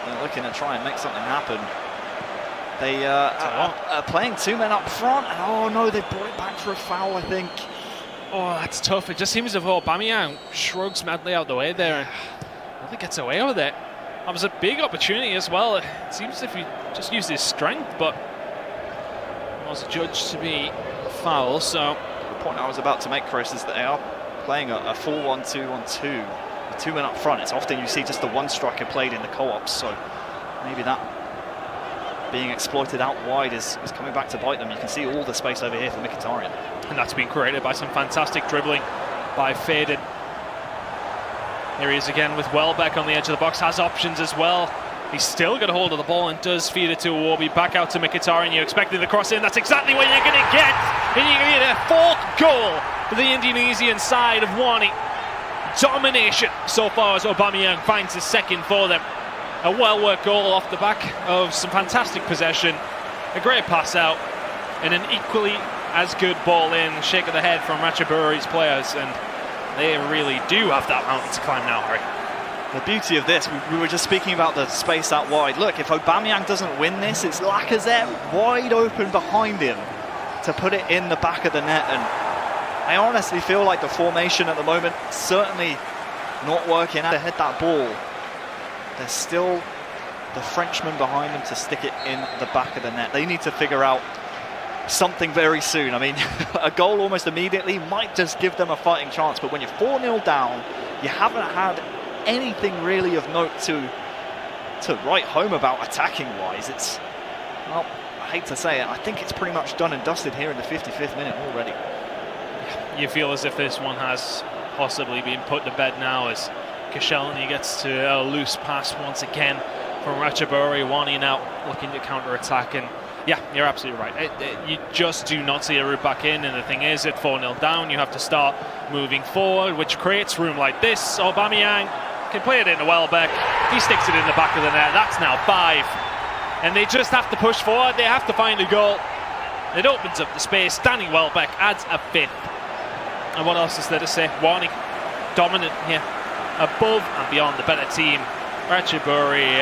they're looking to try and make something happen. They are playing 2 men up front, and oh no, they brought it back for a foul, I think. Oh, that's tough. It just seems as if Aubameyang shrugs Medley out the way there, and Medley gets away with it. That was a big opportunity as well. It seems as if he just used his strength, but it was judged to be a foul. So the point I was about to make, Chris, is that they are playing a 4-1-2-1-2. 2 men up front. It's often you see just the one striker played in the co-ops, so maybe that being exploited out wide is coming back to bite them. You can see all the space over here for Mkhitaryan. And that's been created by some fantastic dribbling by Faden. Here he is again with Welbeck on the edge of the box, has options as well. He's still got a hold of the ball and does feed it to Iwobi. Back out to Mkhitaryan. You're expecting the cross in. That's exactly what you're going to get. And you're going to get a 4th goal for the Indonesian side of Warney. Domination so far as Aubameyang finds his 2nd for them. A well-worked goal off the back of some fantastic possession, a great pass out, and an equally as good ball in. Shake of the head from Ratchaburi's players, and they really do have that mountain to climb now, Harry. The beauty of this, we were just speaking about the space out wide. Look, if Aubameyang doesn't win this, it's Lacazette wide open behind him to put it in the back of the net, and I honestly feel like the formation at the moment certainly not working out to head that ball. There's still the Frenchman behind them to stick it in the back of the net. They need to figure out something very soon. I mean, a goal almost immediately might just give them a fighting chance, but when you're 4-0 down, you haven't had anything really of note to write home about attacking-wise. It's, well, I hate to say it, I think it's pretty much done and dusted here in the 55th minute already. You feel as if this one has possibly been put to bed now as Koscielny gets to a loose pass once again from Ratchaburi. Warney now looking to counter-attack, and yeah, you're absolutely right. You just do not see a route back in, and the thing is, at 4-0 down, you have to start moving forward, which creates room like this. Aubameyang can play it into Welbeck. He sticks it in the back of the net. That's now 5. And they just have to push forward. They have to find a goal. It opens up the space. Danny Welbeck adds a 5th. And what else is there to say? Warney, dominant here, above and beyond the better team. Ratchaburi,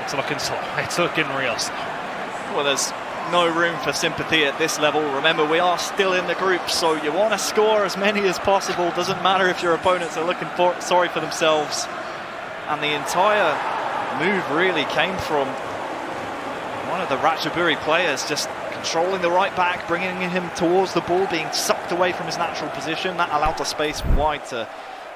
it's looking slow. It's looking real slow. Well, there's no room for sympathy at this level. Remember, we are still in the group, so you want to score as many as possible. Doesn't matter if your opponents are looking sorry for themselves. And the entire move really came from one of the Ratchaburi players just controlling the right back, bringing him towards the ball, being sucked away from his natural position. That allowed the space wide to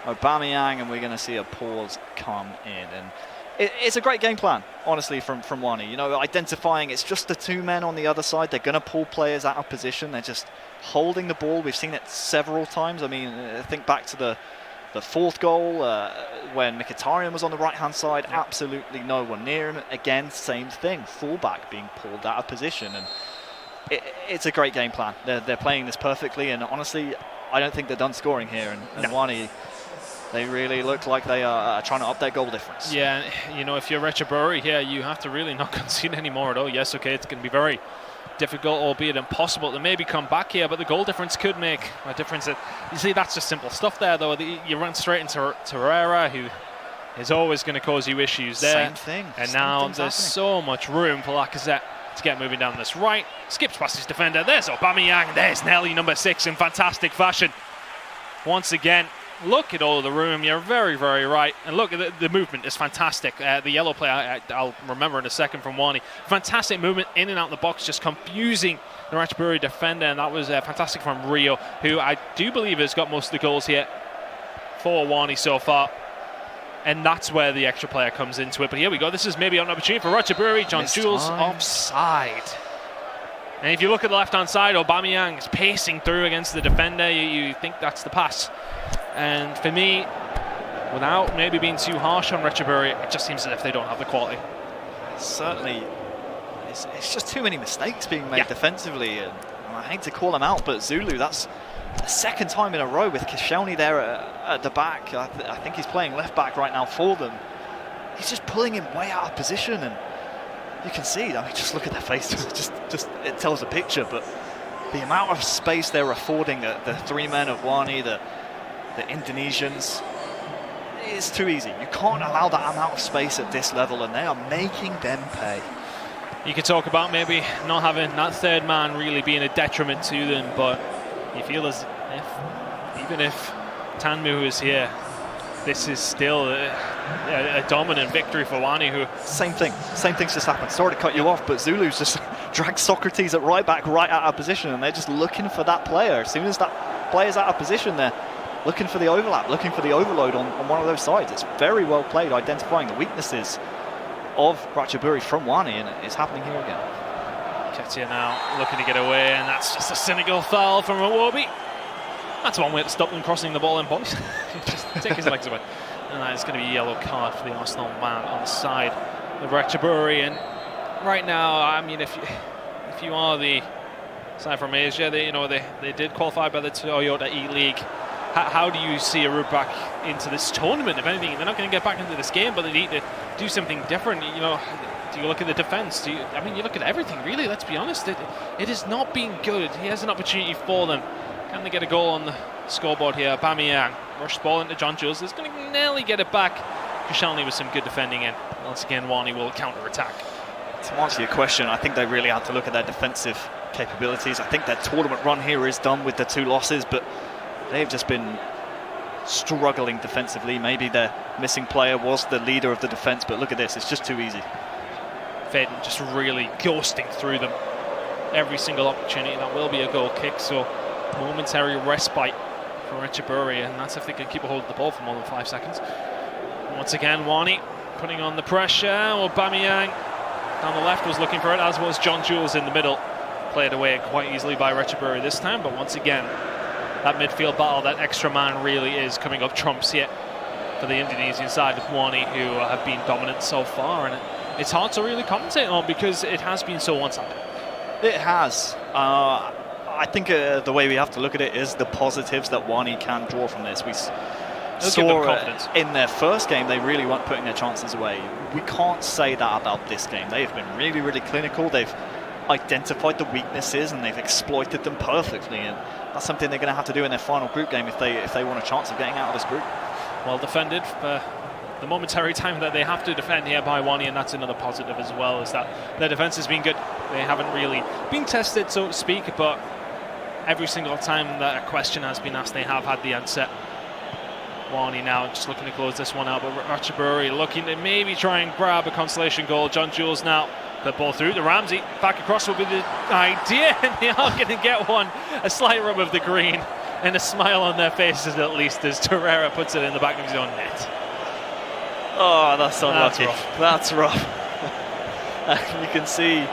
Aubameyang, and we're going to see a pause come in. And it's a great game plan, honestly, from Wani. You know, identifying it's just the 2 men on the other side. They're going to pull players out of position. They're just holding the ball. We've seen it several times. I mean, think back to the 4th goal when Mkhitaryan was on the right-hand side. Absolutely no one near him. Again, same thing. Fullback being pulled out of position. And it's a great game plan. They're playing this perfectly. And honestly, I don't think they're done scoring here. And Wani, they really look like they are trying to up their goal difference. Yeah, you know, if you're Ratchaburi here, you have to really not concede anymore at all. Yes, okay, it's going to be very difficult, albeit impossible, to maybe come back here, but the goal difference could make a difference. You see, that's just simple stuff there, though. You run straight into Herrera, who is always going to cause you issues there. Same thing. And now there's so much room for Lacazette to get moving down this right. Skips past his defender. There's Aubameyang. There's Nelly, number 6, in fantastic fashion. Once again, look at all the room. You're very, very right. And look, the movement is fantastic. The yellow play, I'll remember in a second from Wani. Fantastic movement in and out the box, just confusing the Ratchaburi defender. And that was fantastic from Rio, who I do believe has got most of the goals here for Wani so far. And that's where the extra player comes into it. But here we go. This is maybe an opportunity for Ratchaburi. John Jules offside. And if you look at the left-hand side, Aubameyang is pacing through against the defender. You think that's the pass. And for me, without maybe being too harsh on Ratchaburi, it just seems as if they don't have the quality. Certainly, it's just too many mistakes being made defensively. And I hate to call them out, but Zulu, that's the 2nd time in a row with Koscielny there at the back. I think he's playing left back right now for them. He's just pulling him way out of position, and you can see, I mean, just look at their faces. just it tells a picture. But the amount of space they're affording the 3 men of Wani, the Indonesians, is too easy. You can't allow that amount of space at this level, and they are making them pay. You could talk about maybe not having that 3rd man really being a detriment to them, but you feel as if, even if Tanmu is here, this is still a dominant victory for Wani, who... Same thing's just happened. Sorry to cut you off, but Zulu's just dragged Socrates at right back right out of position, and they're just looking for that player. As soon as that player's out of position, they're looking for the overlap, looking for the overload on one of those sides. It's very well played, identifying the weaknesses of Ratchaburi from Wani, and it's happening here again. Ketia now looking to get away, and that's just a cynical foul from Iwobi. That's one way to stop them crossing the ball in, boys. Just take his legs away. And that is going to be a yellow card for the Arsenal man on the side of Ratchaburi. And right now, I mean, if you are the side from Asia, they did qualify by the Toyota E-League. How do you see a route back into this tournament? If anything, they're not going to get back into this game, but they need to do something different. You know, do you look at the defense? You look at everything, really, let's be honest. It has not been good. He has an opportunity for them. Can they get a goal on the scoreboard here? Aubameyang, rush ball into John Jules. Is going to nearly get it back. Koscielny with some good defending in. Once again, Wani will counter-attack. To answer your question, I think they really have to look at their defensive capabilities. I think their tournament run here is done with the 2 losses, but they've just been struggling defensively. Maybe their missing player was the leader of the defense, but look at this, it's just too easy. Fedden just really ghosting through them. Every single opportunity, that will be a goal kick, so momentary respite for Ratchaburi, and that's if they can keep a hold of the ball for more than 5 seconds. Once again, Wani putting on the pressure. Aubameyang down the left was looking for it, as was John Jules in the middle. Played away quite easily by Ratchaburi this time, but once again, that midfield battle, that extra man really is coming up trumps here for the Indonesian side of Wani, who have been dominant so far, and it's hard to really commentate on because it has been so one-sided. It has. I think the way we have to look at it is the positives that Wani can draw from this. We saw in their first game they really weren't putting their chances away. We can't say that about this game. They've been really, really clinical. They've identified the weaknesses and they've exploited them perfectly, and that's something they're going to have to do in their final group game if they want a chance of getting out of this group. Well defended for the momentary time that they have to defend here by Wani, and that's another positive as well, is that their defense has been good. They haven't really been tested, so to speak, but every single time that a question has been asked, they have had the answer. Wani now just looking to close this one out, but Ratchaburi looking to maybe try and grab a consolation goal. John Jules now, the ball through to Ramsey, back across will be the idea, and they are going to get one. A slight rub of the green and a smile on their faces at least as Torreira puts it in the back of his own net. Oh, that's unlucky. That's rough. And you can see,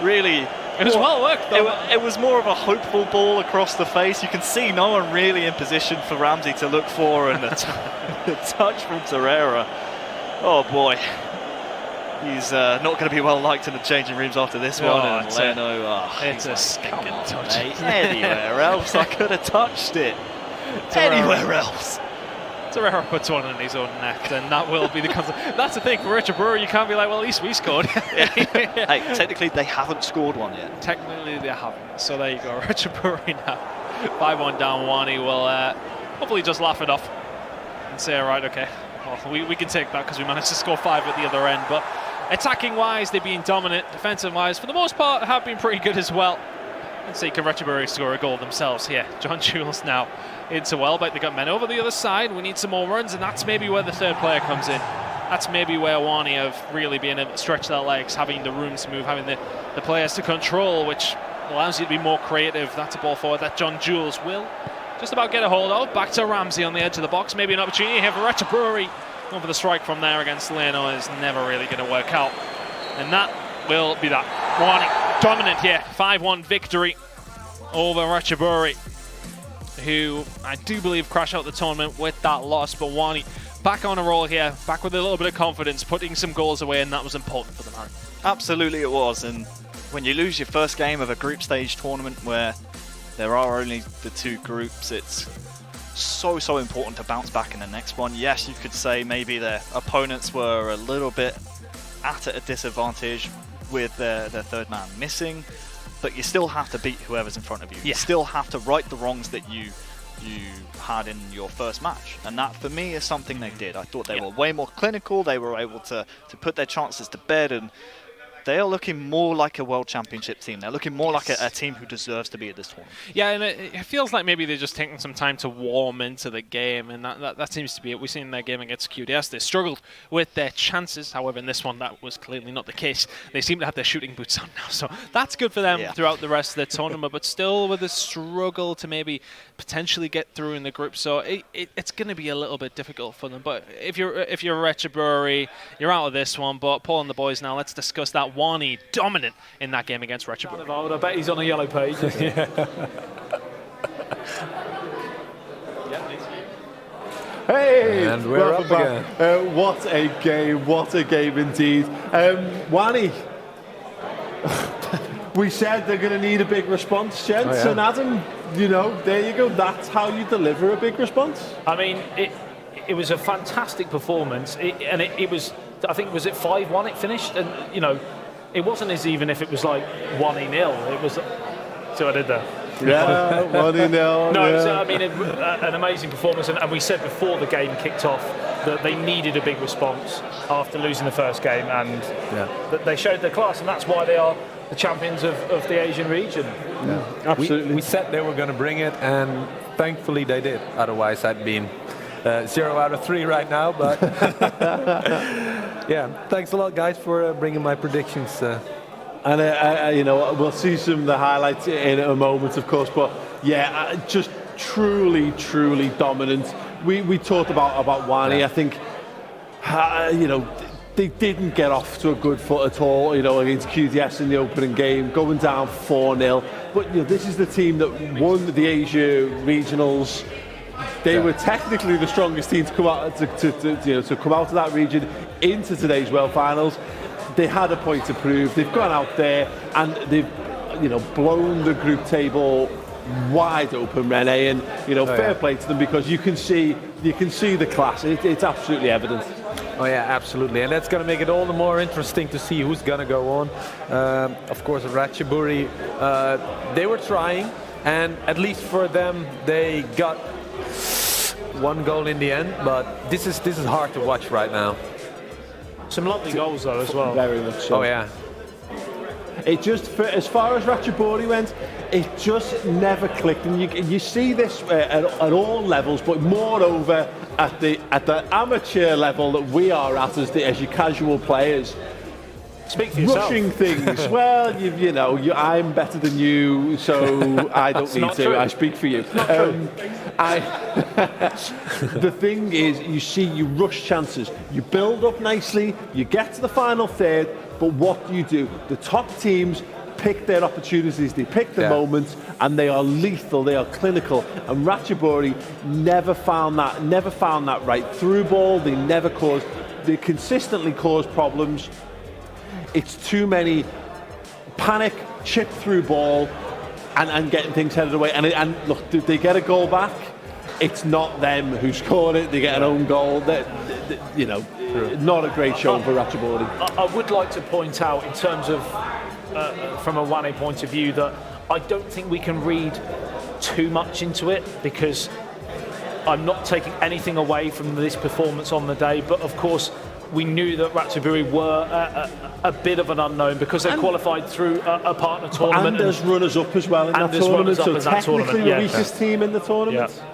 really, it was well worked though. It was more of a hopeful ball across the face. You can see no one really in position for Ramsey to look for, and the touch from Torreira. Oh boy. He's not going to be well liked in the changing rooms after this one. And Leno, it's a stinking touch. Anywhere else, I could have touched it. Anywhere else. Torreira puts one in his own net, and that will be the consequence. That's the thing for Richard Brewer. You can't be like, well, at least we scored. Hey, technically they haven't scored one yet. Technically they haven't. So there you go, Richard Brewer now 5-1 down. Wani will hopefully just laugh it off and say, all right, okay, well, we can take that because we managed to score 5 at the other end. But attacking wise, they've been dominant. Defensive wise, for the most part, have been pretty good as well. Let's see, can Richard Brewer score a goal themselves here? John Jules now into Welbeck. They got men over the other side. We need some more runs, and that's maybe where the third player comes in. That's maybe where Wani have really been able to stretch their legs, having the room to move, having the players to control, which allows you to be more creative. That's a ball forward that John Jules will just about get a hold of. Back to Ramsey on the edge of the box. Maybe an opportunity here for Richard Brewery. Going for the strike from there against Leno is never really going to work out. And that will be that. Wani dominant here. 5-1 victory over Ratchaburi, who I do believe crashed out the tournament with that loss. But Wani back on a roll here, back with a little bit of confidence, putting some goals away, and that was important for them, Harry. Absolutely it was. And when you lose your first game of a group stage tournament where there are only the 2 groups, it's so important to bounce back in the next one. Yes, you could say maybe their opponents were a little bit at a disadvantage with their third man missing, but you still have to beat whoever's in front of you. You still have to right the wrongs that you had in your first match, and that for me is something they did. I thought they were way more clinical. They were able to put their chances to bed, and they are looking more like a World Championship team. They're looking more like a team who deserves to be at this tournament. Yeah, and it feels like maybe they're just taking some time to warm into the game, and that seems to be it. We've seen their game against QDS. They struggled with their chances. However, in this one, that was clearly not the case. They seem to have their shooting boots on now, so that's good for them throughout the rest of the tournament, but still with a struggle to maybe potentially get through in the group. So it's going to be a little bit difficult for them. But if you're Ratchaburi, you're out of this one. But Paul and the boys now, let's discuss that. Wani dominant in that game against Ratchaburi. I bet he's on a yellow page. Hey, and we're up again. What a game indeed. Wani, we said they're going to need a big response, gents, and Adam, you know, there you go. That's how you deliver a big response. I mean, it was a fantastic performance, and it was, I think, was it 5-1 it finished? And, you know, it wasn't as even if it was like 1-0. It was, so I did that. Yeah, 1-0. No, yeah. so, I mean, an amazing performance, and we said before the game kicked off that they needed a big response after losing the first game, and that they showed their class, and that's why they are the champions of the Asian region. Yeah, absolutely. We said they were going to bring it, and thankfully they did. Otherwise, I'd been 0 out of 3 right now. But yeah, thanks a lot, guys, for bringing my predictions. And you know, we'll see some of the highlights in a moment, of course. But yeah, just truly dominant. We talked about Wani. I think you know, they didn't get off to a good foot at all, you know, against QDS in the opening game, going down 4-0. But you know, this is the team that won the Asia regionals. They were technically the strongest team to come out to come out of that region into today's World Finals. They had a point to prove. They've gone out there and they've, you know, blown the group table wide open, Rene, and you know, fair play to them, because you can see the class. It's absolutely evident. Oh yeah, absolutely, and that's going to make it all the more interesting to see who's going to go on. Of course, Ratchaburi, they were trying, and at least for them, they got 1 goal in the end. But this is hard to watch right now. Some lovely goals though as well. Very much so. Oh yeah. It just, as far as Ratchaburi went, it just never clicked, and you see this at all levels, but moreover at the amateur level that we are at as your casual players. Speak for yourself. Rushing things. Well, you know, I'm better than you, so I don't need to. True. I speak for you. The thing is, you rush chances. You build up nicely, you get to the final third, but what do? The top teams pick their opportunities, they pick the moments, and they are lethal, they are clinical. And Ratchaburi never found that right through ball. They consistently cause problems. It's too many panic, chip through ball, and getting things headed away. And look, did they get a goal back? It's not them who scored it. They get an own goal. Not a great show for Ratchaburi. I would like to point out, in terms of from a Wane point of view, that I don't think we can read too much into it, because I'm not taking anything away from this performance on the day, but of course we knew that Ratchaburi were a bit of an unknown because they qualified through a partner tournament. And as runners-up as well in that tournament, so technically the weakest team in the tournament. Yeah.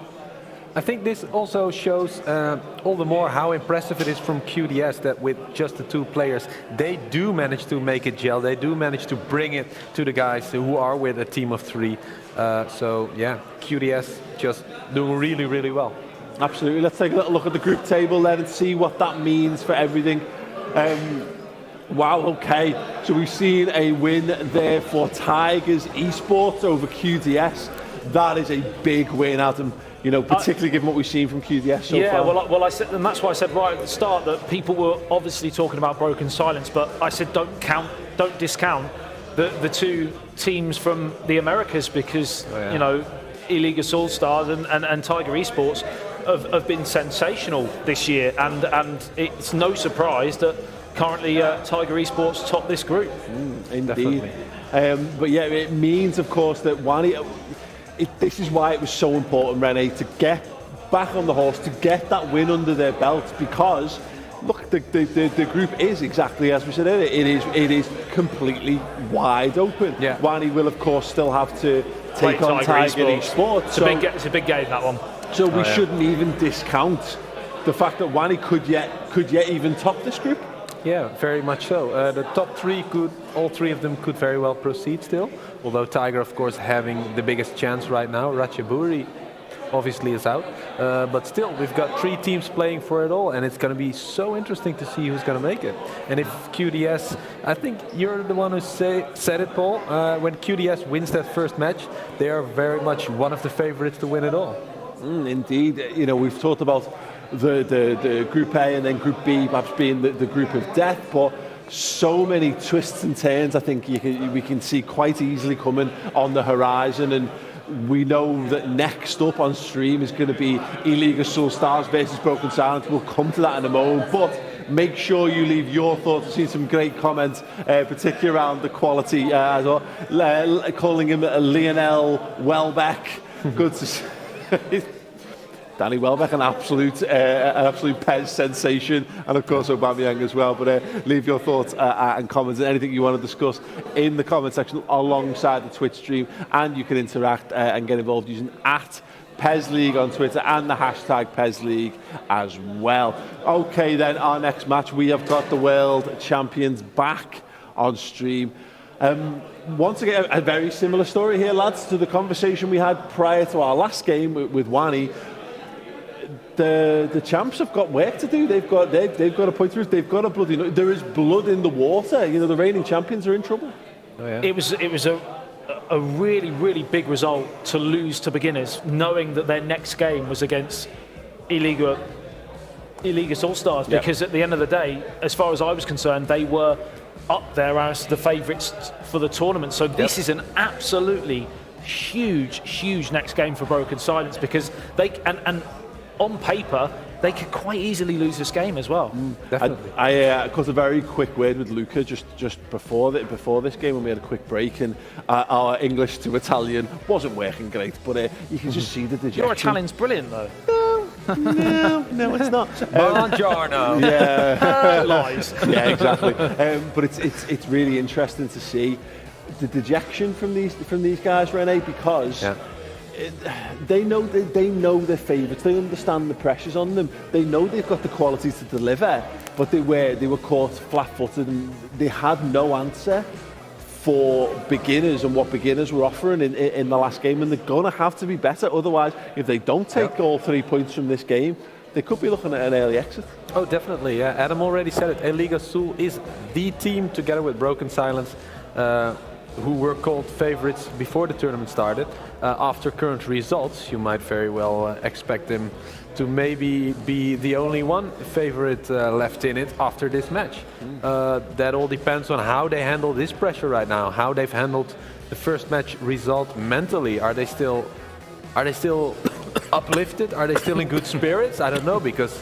I think this also shows all the more how impressive it is from QDS that with just the two players, they do manage to make it gel. They do manage to bring it to the guys who are with a team of three. QDS just doing really, really well. Absolutely. Let's take a little look at the group table then and see what that means for everything. Wow, okay. So we've seen a win there for Tigers Esports over QDS. That is a big win, Adam. You know, particularly given what we've seen from QDS so far. Well, I said, and that's why I said right at the start that people were obviously talking about broken silence, but I said don't discount the two teams from the Americas, because you know, Illegal All Stars and Tiger Esports have been sensational this year, and it's no surprise that currently Tiger Esports top this group. Indeed. But yeah, it means, of course, that this is why it was so important, Rene, to get back on the horse, to get that win under their belt, because look, the group is exactly as we said earlier. It is completely wide open. Yeah. Wani will, of course, still have to take on Tiger Esports. It's a big game, that one. So we shouldn't even discount the fact that Wani could yet even top this group. Yeah, very much so. The top three all three of them could very well proceed still. Although Tiger, of course, having the biggest chance right now. Ratchaburi obviously is out. But still, we've got three teams playing for it all, and it's going to be so interesting to see who's going to make it. And if QDS, I think you're the one who said it, Paul, when QDS wins that first match, they are very much one of the favorites to win it all. Indeed. You know, we've talked about the Group A and then Group B perhaps being the group of death, but so many twists and turns I think we can see quite easily coming on the horizon, and we know that next up on stream is going to be Illegal Soul Stars versus Broken Silence. We'll come to that in a moment, but make sure you leave your thoughts. We've seen some great comments, particularly around the quality as well. Calling him Lionel Welbeck. Good to see. Danny Welbeck, an absolute PES sensation, and of course Aubameyang as well. But leave your thoughts and comments and anything you want to discuss in the comment section alongside the Twitch stream, and you can interact and get involved using @PES League on Twitter and the hashtag PES League as well. Okay, then our next match, we have got the world champions back on stream. Once again, a very similar story here, lads, to the conversation we had prior to our last game with Wani. The champs have got work to do. They've got a point through. They've got there is blood in the water. You know, the reigning champions are in trouble. Oh, yeah. It was a really, really big result to lose to beginners, knowing that their next game was against Illegal All Stars. Because at the end of the day, as far as I was concerned, they were up there as the favourites for the tournament. So this is an absolutely huge next game for Broken Silence, because they and on paper they could quite easily lose this game as well. Definitely. I got a very quick word with Luca just before this game when we had a quick break, and our English to Italian wasn't working great, but you can just see the dejection. Your Italian's brilliant though. No, it's not. Buongiorno. Yeah, lies. Yeah, exactly. But it's really interesting to see the dejection from these guys, Rene, because they know they're favourites. They understand the pressures on them. They know they've got the qualities to deliver, but they were caught flat-footed, and they had no answer for beginners and what beginners were offering in the last game, and they're going to have to be better. Otherwise, if they don't take all 3 points from this game, they could be looking at an early exit. Oh, definitely. Yeah, Adam already said it. Liga Sul is the team, together with Broken Silence, who were called favorites before the tournament started. After current results, you might very well expect them to maybe be the only one favorite left in it after this match. That all depends on how they handle this pressure right now, how they've handled the first match result mentally. Are they still uplifted? Are they still in good spirits? I don't know, because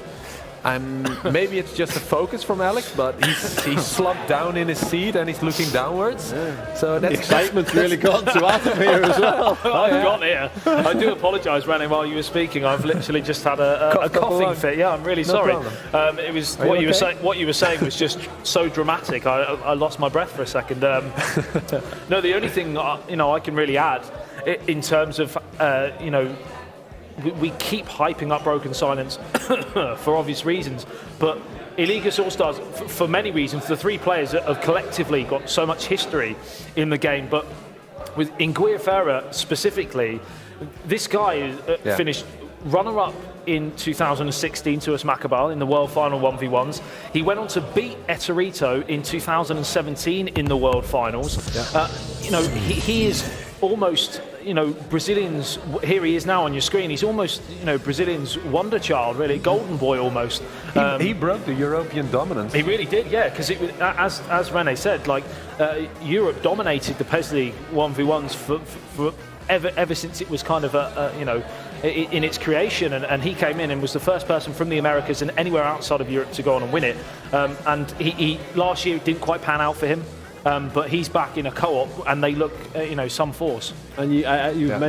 maybe it's just a focus from Alex, but he's slumped down in his seat and he's looking downwards. Yeah. So that's, the excitement's really gone to Adam here as well. I've gone here. I do apologise, Rene, while you were speaking. I've literally just had a coughing fit. Yeah, I'm really sorry. It was what you were saying was just so dramatic. I lost my breath for a second. No, the only thing I can really add in terms of we keep hyping up Broken Silence for obvious reasons, but Iligas All-Stars, for many reasons, the 3 players have collectively got so much history in the game, but with Inguir Ferrer specifically, this guy finished runner-up in 2016 to Asmakabal in the World Final 1v1s. He went on to beat Eterito in 2017 in the World Finals. Yeah. He is almost, Brazilians, here he is now on your screen, he's almost, Brazilians' wonder child, really, golden boy almost. He broke the European dominance. He really did, yeah, because it was, as Rene said, Europe dominated the PES League 1v1s for ever since it was kind of in its creation, and he came in and was the first person from the Americas and anywhere outside of Europe to go on and win it. And he last year it didn't quite pan out for him. But he's back in a co-op, and they look, some force. And you've mentioned